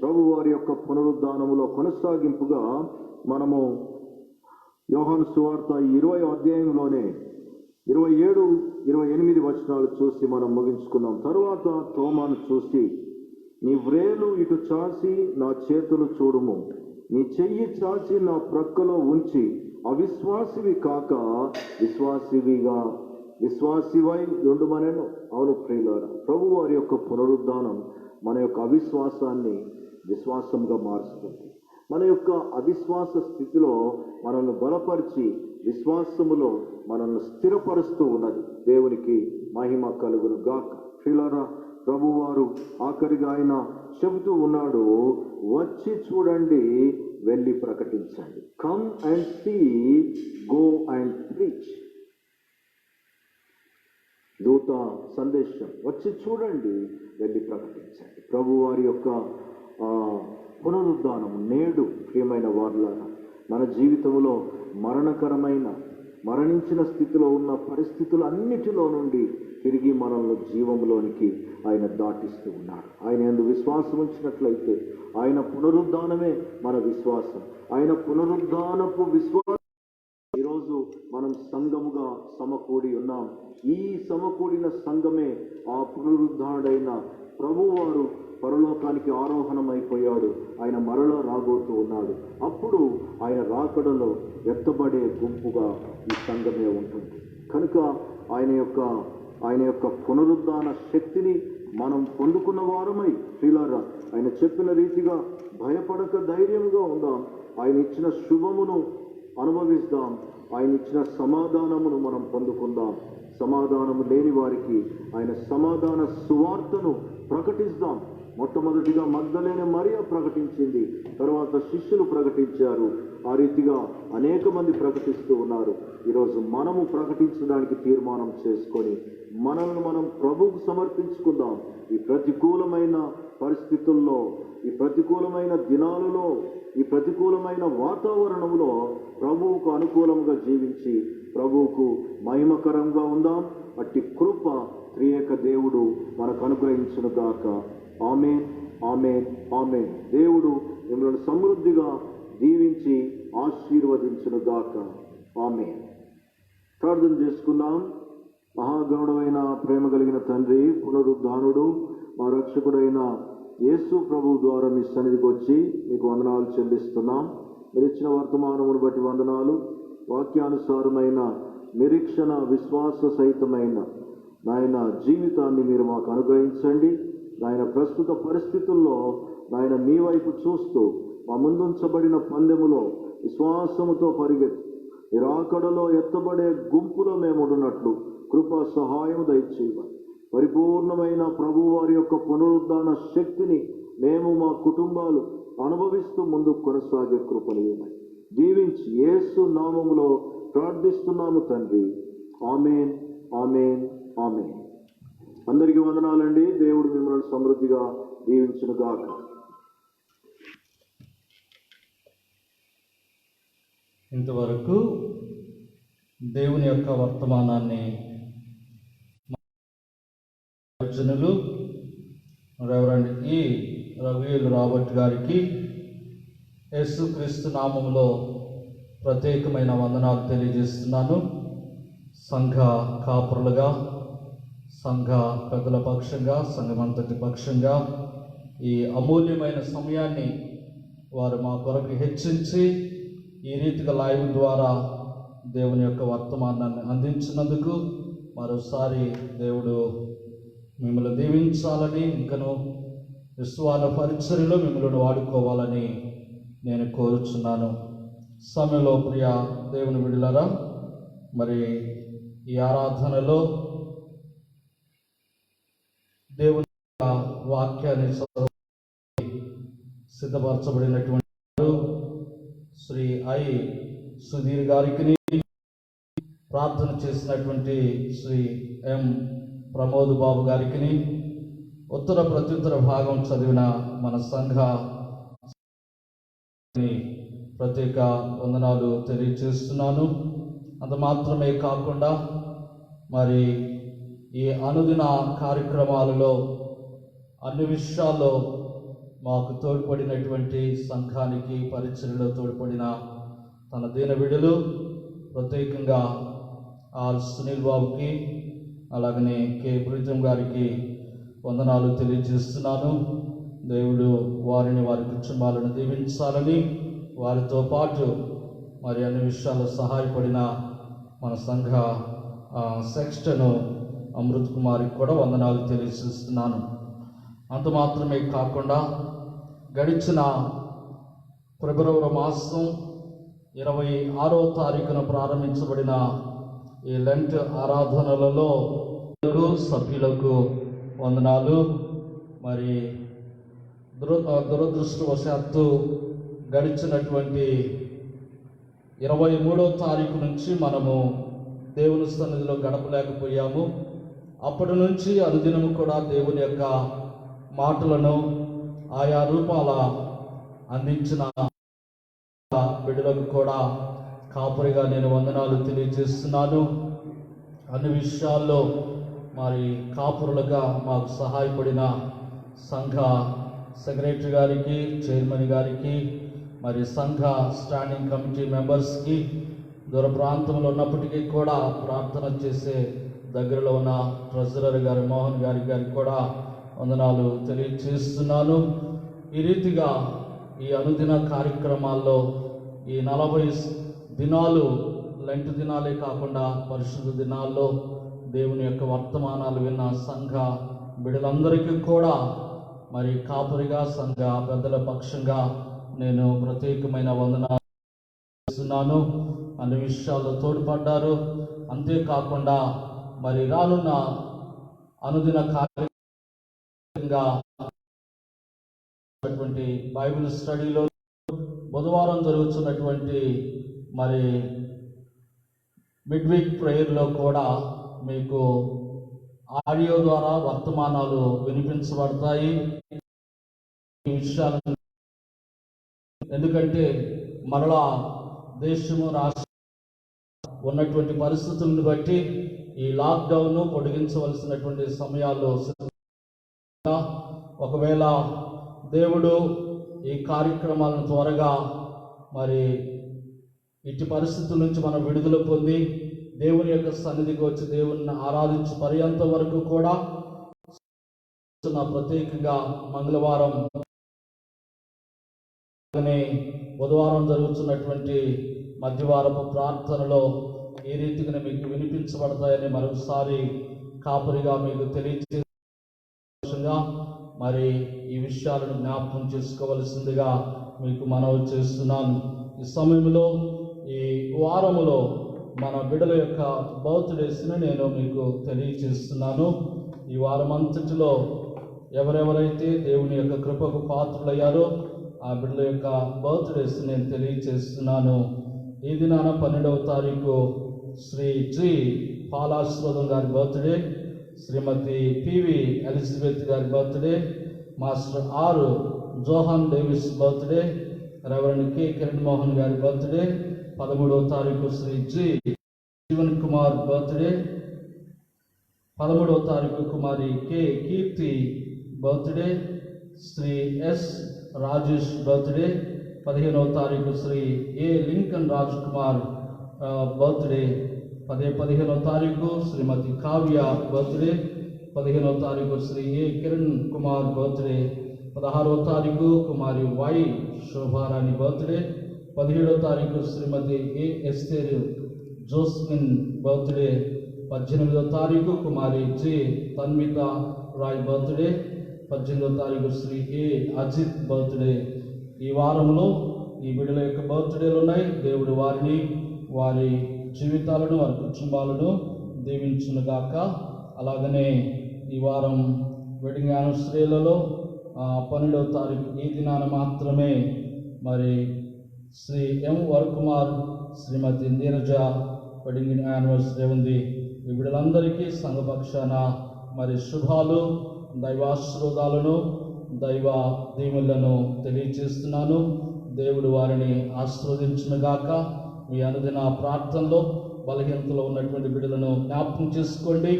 ప్రభు వారి యొక్క పునరుద్ధానములో కొనసాగింపుగా మనము యోహాను సువార్త 20వ అధ్యాయంలోనే 27-28 వచనాలు చూసి మనం ముగించుకున్నాం. తరువాత తోమాను చూసి, నీ వ్రేలు ఇటు చాచి నా చేతులు చూడుము, నీ చెయ్యి చాచి నా ప్రక్కలో ఉంచి, అవిశ్వాసివి కాక విశ్వాసివై ఉండుమనెను. అవును ప్రియులారా, ప్రభు వారి యొక్క పునరుద్ధానం మన యొక్క అవిశ్వాసాన్ని విశ్వాసంగా మారుస్తుంది. మన యొక్క అవిశ్వాస స్థితిలో మనల్ని బలపరిచి విశ్వాసములో మనల్ని స్థిరపరుస్తూ ఉన్నది. దేవునికి మహిమ కలుగును గాక. ప్రియులారా, ప్రభువారు ఆఖరిగా ఆయన చెబుతూ ఉన్నాడు, వచ్చి చూడండి, వెళ్ళి ప్రకటించండి. Come and see, go and preach. దూత సందేశం, వచ్చి చూడండి, వెళ్ళి ప్రకటించండి. ప్రభువారి యొక్క పునరుద్ధానం నేడు ప్రియమైన వారులారా, మన జీవితంలో మరణించిన స్థితిలో ఉన్న పరిస్థితులు అన్నిటిలో నుండి తిరిగి మనల్ని జీవంలోనికి ఆయన దాటిస్తూ ఉన్నాడు. ఆయన యందు విశ్వాసం ఉంచినట్లయితే ఆయన పునరుద్ధానమే మన విశ్వాసం. ఆయన పునరుద్ధానపు విశ్వాసం ఈరోజు మనం సంఘముగా సమకూడి ఉన్నాం. ఈ సమకూడిన సంఘమే ఆ పునరుద్ధానుడైన ప్రభువారు పరలోకానికి ఆరోహణమైపోయాడు. ఆయన మరలా రాబోతూ ఉన్నాడు. అప్పుడు ఆయన రాకడలో ఎత్తబడే గుంపుగా ఈ సంఘమే ఉంటుంది. కనుక ఆయన యొక్క పునరుద్ధాన శక్తిని మనం పొందుకున్న వారమై ప్రియులారా, ఆయన చెప్పిన రీతిగా భయపడక ధైర్యంగా ఉందాం. ఆయన ఇచ్చిన శుభమును అనుభవిస్తాం. ఆయన ఇచ్చిన సమాధానమును మనం పొందుకుందాం. సమాధానము లేని వారికి ఆయన సమాధాన సువార్తను ప్రకటిస్తాం. మొట్టమొదటిగా మగ్దలేనే మరియ ప్రకటించింది, తర్వాత శిష్యులు ప్రకటించారు. ఆ రీతిగా అనేక మంది ప్రకటిస్తూ ఉన్నారు. ఈరోజు మనము ప్రకటించడానికి తీర్మానం చేసుకొని మనల్ని మనం ప్రభువుకు సమర్పించుకుందాం. ఈ ప్రతికూలమైన పరిస్థితుల్లో, ఈ ప్రతికూలమైన దినాలలో, ఈ ప్రతికూలమైన వాతావరణంలో ప్రభువుకు అనుకూలంగా జీవించి ప్రభువుకు మహిమకరంగా ఉందాం. అట్టి కృప త్రియేక దేవుడు మనకు అనుగ్రహించును గాక. ఆమేన్, ఆమేన్, ఆమేన్. దేవుడు మిమ్మల్ని సమృద్ధిగా దీవించి ఆశీర్వదించును గాక. ఆమేన్. ప్రార్థన చేసుకుందాం. మహాగణుడైన ప్రేమ కలిగిన తండ్రి, పునరుద్ధానుడు, మా రక్షకుడైన యేసు ప్రభు ద్వారా మీ సన్నిధికి వచ్చి మీకు వందనాలు చెల్లిస్తున్నాం. మీరు ఇచ్చిన వర్తమానమును బట్టి వందనాలు. వాక్యానుసారమైన నిరీక్షణ, విశ్వాస సహితమైన నాయన జీవితాన్ని మీరు మాకు అనుగ్రహించండి. నాయన ప్రస్తుత పరిస్థితుల్లో నాయన మీ వైపు చూస్తూ మా ముందుంచబడిన పందెములో విశ్వాసముతో పరిగెత్తి నిరాకడలో ఎత్తబడే గుంపులో మేము ఉన్నట్లు కృపా సహాయం దయచేయమని, పరిపూర్ణమైన ప్రభువారి యొక్క పునరుద్ధాన శక్తిని మేము మా కుటుంబాలు అనుభవిస్తూ ముందుకు కొనసాగే కృపనియమని దీవించి యేసు నామములో ప్రార్థిస్తున్నాము తండ్రి. ఆమేన్, ఆమేన్, ఆమేన్. అందరికీ వందనాలండి. దేవుడు మిమ్మల్ని సమృద్ధిగా దీవించును గాక. ఇంతవరకు దేవుని యొక్క వర్తమానాన్ని జనులు రెవరెండ్ ఈ రఘువేలు రాబర్ట్ గారికి యేసుక్రీస్తు నామములో ప్రత్యేకమైన వందనాలు తెలియజేస్తున్నాను. సంఘ కాపురులుగా, సంఘ పెద్దల పక్షంగా, సంఘమంతటి పక్షంగా ఈ అమూల్యమైన సమయాన్ని వారు మా కొరకు హెచ్చించి ఈ రీతిగా లైవ్ ద్వారా దేవుని యొక్క వర్తమానాన్ని అందించినందుకు మరోసారి దేవుడు మిమ్మల్ని దీవించాలని, ఇంకను విశ్వాల పరిచర్యలో మిమ్మల్ని వాడుకోవాలని నేను కోరుచున్నాను. సమయంలో ప్రియ దేవుని బిడ్డలారా, మరి ఈ ఆరాధనలో దేవుని వాక్యాన్ని సిద్ధపరచబడినటువంటి శ్రీ ఐ సుధీర్ గారికి, ప్రార్థన చేసినటువంటి శ్రీ ఎం ప్రమోద్ బాబు గారికి, ఉత్తర ప్రత్యుత్తర భాగం చదివిన మన సంఘ ప్రత్యేక వందనాలు తెలియజేస్తున్నాను. అంత మాత్రమే కాకుండా మరి ఈ అనుదిన కార్యక్రమాలలో అన్ని విషయాల్లో మాకు తోడ్పడినటువంటి సంఘానికి పరిచర్యలో తోడ్పడిన తన దీన బిడ్డలు, ప్రత్యేకంగా ఆర్ సునీల్ బాబుకి, అలాగనే కె బ్రిజం గారికి వందనాలు తెలియజేస్తున్నాను. దేవుడు వారిని, వారి కుటుంబాలను దీవించాలని, వారితో పాటు మరి అన్ని విషయాల్లో సహాయపడిన మన సంఘ సెక్స్టను అమృత్ కుమార్కి కూడా వందనాలు తెలియజేస్తున్నాను. అంత మాత్రమే కాకుండా గడిచిన ఫిబ్రవరి మాసం 26వ తారీఖున ప్రారంభించబడిన ఈ లెంట్ ఆరాధనలలో సభ్యులకు వందనాలు. మరి దురదృష్టవశాత్తు గడిచినటువంటి 23వ తారీఖు నుంచి మనము దేవుని సన్నిధిలో గడపలేకపోయాము. అప్పటి నుంచి అనుదినము కూడా దేవుని యొక్క మాటలను ఆయా రూపాల అందించిన బిడ్డలకు కూడా కాపురిగా నేను వందనాలు తెలియజేస్తున్నాను. అన్ని విషయాల్లో మరి కాపురులుగా మాకు సహాయపడిన సంఘ సెక్రటరీ గారికి, చైర్మన్ గారికి, మరి సంఘ స్టాండింగ్ కమిటీ మెంబర్స్కి, దూర ప్రాంతంలో ఉన్నప్పటికీ కూడా ప్రార్థన చేసే దగ్గరలో ఉన్న ట్రెజరర్ గారు మోహన్ గారికి కూడా వందనాలు తెలియజేస్తున్నాను. ఈ రీతిగా ఈ అనుదిన కార్యక్రమాల్లో ఈ 40 దినాలు లెంట్ దినాలే కాకుండా పరిశుద్ధ దినాల్లో దేవుని యొక్క వర్తమానాలు విన్న సంఘ బిడ్డలందరికీ కూడా మరి కాపురిగా సంఘ పెద్దల పక్షంగా నేను ప్రత్యేకమైన వందనాలు చేస్తున్నాను. అన్ని విషయాల్లో తోడ్పడ్డారు. అంతేకాకుండా మరి రానున్న అనుదిన కార్యక్రమంగా బైబిల్ స్టడీలో బుధవారం జరుగుతున్నటువంటి మరి మిడ్ వీక్ ప్రేయర్లో కూడా మీకు ఆడియో ద్వారా వర్తమానాలు వినిపించబడతాయి. ఈ విషయాలను ఎందుకంటే మరలా దేశము రాష్ట్రం ఉన్నటువంటి పరిస్థితులను బట్టి ఈ లాక్డౌన్ పొడిగించవలసినటువంటి సమయాల్లో ఒకవేళ దేవుడు ఈ కార్యక్రమాలను త్వరగా మరి ఇట్టి పరిస్థితుల నుంచి మనం విడుదల పొంది దేవుని యొక్క సన్నిధికి వచ్చి దేవుని ఆరాధించు పర్యంత వరకు కూడా ప్రత్యేకంగా మంగళవారం బుధవారం జరుగుతున్నటువంటి మధ్యవారపు ప్రార్థనలో ఏ రీతిగా మీకు వినిపించబడతాయని మరొకసారి కాపురిగా మీకు తెలియజేగా మరి ఈ విషయాలను జ్ఞాపకం చేసుకోవలసిందిగా మీకు మనవి చేస్తున్నాను. ఈ సమయంలో ఈ వారములో మన బిడ్డల యొక్క బర్త్డేస్ని నేను మీకు తెలియజేస్తున్నాను. ఈ వారం అంతటిలో ఎవరెవరైతే దేవుని యొక్క కృపకు పాత్రులయ్యారో ఆ బిడ్డల యొక్క బర్త్డేస్ నేను తెలియజేస్తున్నాను. ఈ దినాన 12వ తారీఖు శ్రీ జి పాలాశ్వరం గారి బర్త్డే, శ్రీమతి పివి ఎలిజబెత్ గారి birthday, master R Johan Davis birthday, reverend K Kiran Mohan గారి బర్త్డే, 13వ తారీఖు శ్రీ జి జీవన్ కుమార్ బర్త్డే, 13వ తారీఖు Kumari K Keerthi birthday, Shri S Rajesh birthday, 15వ తారీఖు Shri A Lincoln Raj Kumar birthday, 15వ తారీఖు శ్రీమతి కావ్య బర్త్డే, 15వ తారీఖు శ్రీ ఏ కిరణ్ కుమార్ బర్త్డే, 16వ తారీఖు కుమారి వై శోభారాణి బర్త్డే, 17వ తారీఖు శ్రీమతి ఏ ఎస్తేర్ జోస్మిన్ బర్త్డే, 18వ తారీఖు కుమారి జే తన్విత రాయ్ బర్త్డే, 18వ తారీఖు శ్రీ ఏ అజిత్ బర్త్డే. ఈ వారంలో ఈ బిడ్డల యొక్క బర్త్డేలు ఉన్నాయి. దేవుడు వారిని వారి జీవితాలను వారి కుటుంబాలను దీవించునుగాక. అలాగనే ఈ వారం వెడ్డింగ్ యానివర్సరీలలో 12వ తారీఖు ఈ దినాన మాత్రమే మరి శ్రీ ఎం వరకుమార్ శ్రీమతి నీరజ వెడ్డింగ్ యానివర్సరీ ఉంది. ఈ బిడ్డలందరికీ సంఘపక్షాన మరి శుభాలు, దైవాశీర్వాదాలను, దైవ దీవెనలను తెలియజేస్తున్నాను. దేవుడు వారిని ఆశీర్వదించునుగాక. మీ అనుదిన ప్రార్థనలో బలహీనతలో ఉన్నటువంటి బిడ్డలను జ్ఞాపకం చేసుకోండి.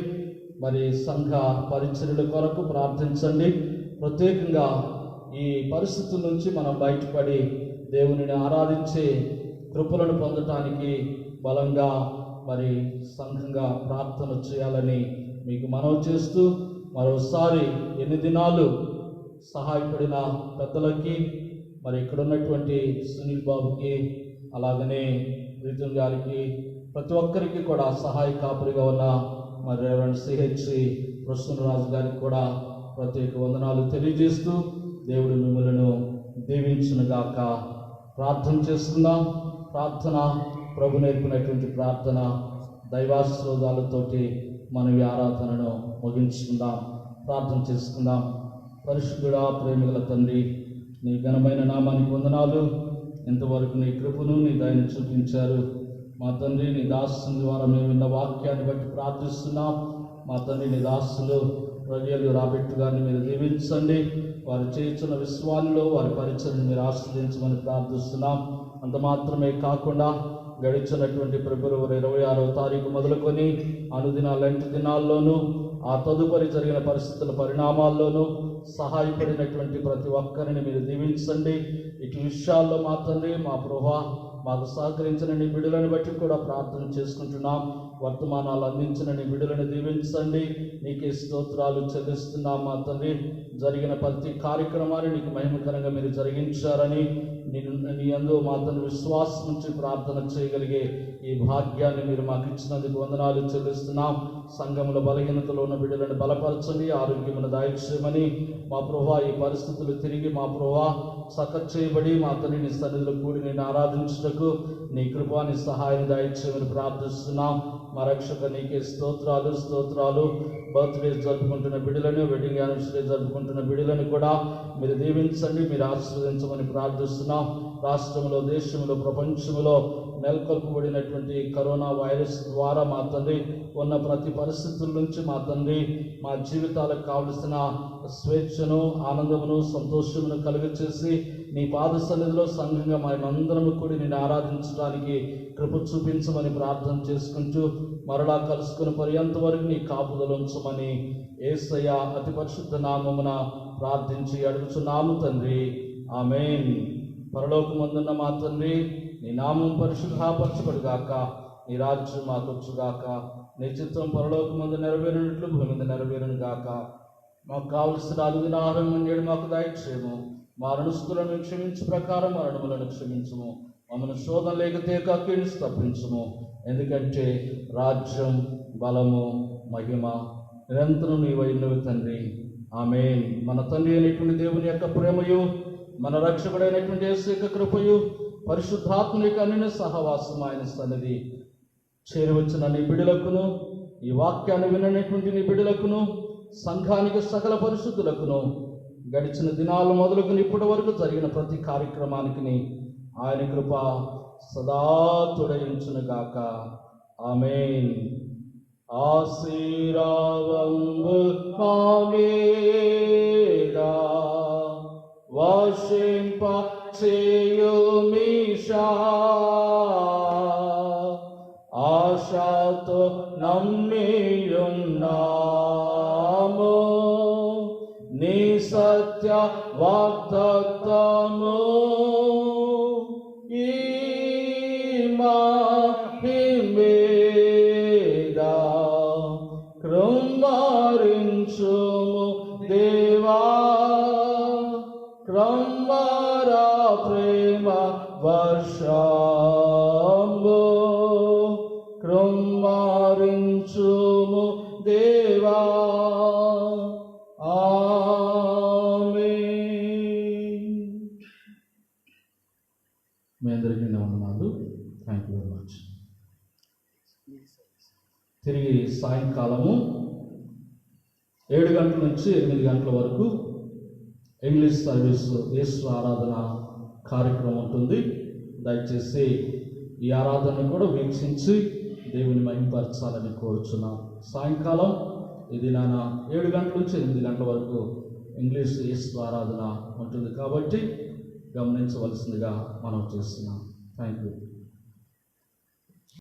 మరి సంఘ పరిచర్యల కొరకు ప్రార్థించండి. ప్రత్యేకంగా ఈ పరిస్థితుల నుంచి మనం బయటపడి దేవునిని ఆరాధించే కృపలను పొందటానికి బలంగా మరి సంఘంగా ప్రార్థన చేయాలని మీకు మనవి చేస్తూ మరోసారి ఎన్ని దినాలు సహాయపడిన పెద్దలకి మరి ఇక్కడ ఉన్నటువంటి సునీల్ బాబుకి అలాగనే రితున్ గారికి ప్రతి ఒక్కరికి కూడా సహాయ కాపురిగా ఉన్న మరి రెవరెండ్ సిహెచ్సి ప్రసన్నరాజు గారికి కూడా ప్రత్యేక వందనాలు తెలియజేస్తూ దేవుడు మిమ్మల్ని దీవించునుగాక. ప్రార్థన చేసుకుందాం. ప్రార్థన ప్రభు నేర్పినటువంటి ప్రార్థన దైవాశీర్వాదాలతోటి మనం ఈ ఆరాధనను ముగించుకుందాం. ప్రార్థన చేసుకుందాం. పరిశుద్ధుడా, ప్రేమిగల తండ్రి, నీ ఘనమైన నామానికి వందనాలు. ఇంతవరకు నీ కృపను నీ దయను చూపించారు. మా తండ్రి, నీ దాసుని ద్వారా మేము విన్న వాక్యాన్ని బట్టి ప్రార్థిస్తున్నాం. మా తండ్రి, నీ దాసులు ప్రజలు రాబెట్టు గారిని మీరు దీవించండి. వారు చేస్తున్న విశ్వాల్లో వారి పరిచయను మీరు ఆశ్రదించమని ప్రార్థిస్తున్నాం. అంత మాత్రమే కాకుండా గడిచినటువంటి ఫిబ్రవరి 26వ తారీఖు మొదలుకొని అనుదిన లెంట్ దినాల్లోనూ ఆ తదుపరి జరిగిన పరిస్థితుల పరిణామాల్లోనూ సహాయపడినటువంటి ప్రతి ఒక్కరిని మీరు దీవించండి. ఇటు విషయాల్లో మా తండ్రి, మా ప్రభువా, మాకు సహకరించిన నీ బిడ్డలను బట్టి కూడా ప్రార్థన చేసుకుంటున్నాం. వర్తమానాలు అందించిన నీ బిడ్డలను దీవించండి. నీకే స్తోత్రాలు చెల్లిస్తున్నాం మా తండ్రి. జరిగిన ప్రతి కార్యక్రమాన్ని నీకు మహిమకరంగా మీరు జరిగించారని నీ యందు మా తండ్రి విశ్వాసం నుంచి ప్రార్థన చేయగలిగే ఈ భాగ్యాన్ని మీరు మాకు ఇచ్చినందుకు వందనాలు చెల్లిస్తున్నాం. సంఘంలో బలహీనతలో ఉన్న బిడ్డలను బలపరచండి, ఆరోగ్యమును దయచేయమని మా ప్రభువా, ఈ పరిస్థితులు తిరిగి మా ప్రభువా సకత్ చేయబడి మా తండ్రి నీ సన్నిధిలో కూడి నేను ఆరాధించుటకు నీ కృపా నీ సహాయం దయచేయమని ప్రార్థిస్తున్నాం. మా రక్షక నీకే స్తోత్రాలు. బర్త్డే జరుపుకుంటున్న బిడ్డలను, వెడ్డింగ్ యానివర్సరీ జరుపుకుంటున్న బిడ్డలను కూడా మీరు దీవించండి, మీరు ఆశీర్వదించమని ప్రార్థిస్తున్నాం. రాష్ట్రంలో, దేశంలో, ప్రపంచంలో నెలకొల్పబడినటువంటి కరోనా వైరస్ ద్వారా మా తండ్రి ఉన్న ప్రతి పరిస్థితుల నుంచి మా తండ్రి మా జీవితాలకు కావలసిన స్వేచ్ఛను, ఆనందమును, సంతోషమును కలుగచేసి నీ పాద సన్నిధిలో సంఘంగా మనమందరము కూడి నేను ఆరాధించడానికి కృప చూపించమని ప్రార్థన చేసుకుంటూ మరలా కలుసుకుని పర్యంత వరకు నీ కాపుదలు ఉంచమని యేసయ్య అతి పరిశుద్ధ నామమున ప్రార్థించి అడుగుచున్నాము తండ్రి. ఆమేన్. పరలోకమందున్న మా తండ్రి, నీ నామం పరిశుద్ధపరచబడుగాక, నీ రాజ్యం మాకొచ్చుగాక, నీ చిత్తం పరలోకమందు నెరవేరినట్లు భూమి మీద నెరవేరును గాక. మాకు కావలసిన అనుదిన ఆహారం నేడు మాకు దయచేయము. మా రుణస్థులను క్షమించు ప్రకారం మా రుణములను క్షమించుము. మమ్మల్ని శోధన లేకతే కీడు తప్పించుము. ఎందుకంటే రాజ్యం, బలము, మహిమ నిరంతరం నీవైనవి తండ్రి. ఆమేన్. మన తండ్రి అయినటువంటి దేవుని యొక్క ప్రేమయు, మన రక్షకుడైనటువంటి యేసు యొక్క కృపయు, పరిశుద్ధాత్మ యొక్క అన్య సహవాసం ఆయన సన్నిధి చేరవచ్చిన నీ బిడ్డలకును, ఈ వాక్యాన్ని వినటువంటి నీ బిడ్డలకును, సంఘానికి సకల పరిశుద్ధులకును గడిచిన దినాలు మొదలుకుని ఇప్పటి వరకు జరిగిన ప్రతి కార్యక్రమానికి ఆయన కృప సదా తోడయించునుగాక. ఆమేన్. ఆశీర్వాదము మామేగా వర్షింప చేయుమిషా, ఆశతో నమ్మియున్నాము నీ సత్య వాగ్దత్తము. ఈ మహిమేగా కృంభరించుము దేవా, క్రమరా ప్రేమ వర్షంబు కృంభరించుము దేవా. ఆమేన్. మీ అందరికీ వందనాలు. Thank you very much. తిరిగి సాయంకాలము 7 గంటల నుంచి 8 గంటల వరకు ఇంగ్లీష్ సర్వీస్ యేసు ఆరాధన కార్యక్రమం ఉంటుంది. దయచేసి ఈ ఆరాధనను కూడా వీక్షించి దేవుని మహిమపరచాలని కోరుచున్నాం. సాయంకాలం ఇది 7 గంటల నుంచి 8 గంటల వరకు ఇంగ్లీష్ యేసు ఆరాధన ఉంటుంది కాబట్టి గమనించవలసిందిగా మనం చేస్తున్నాం. Thank you.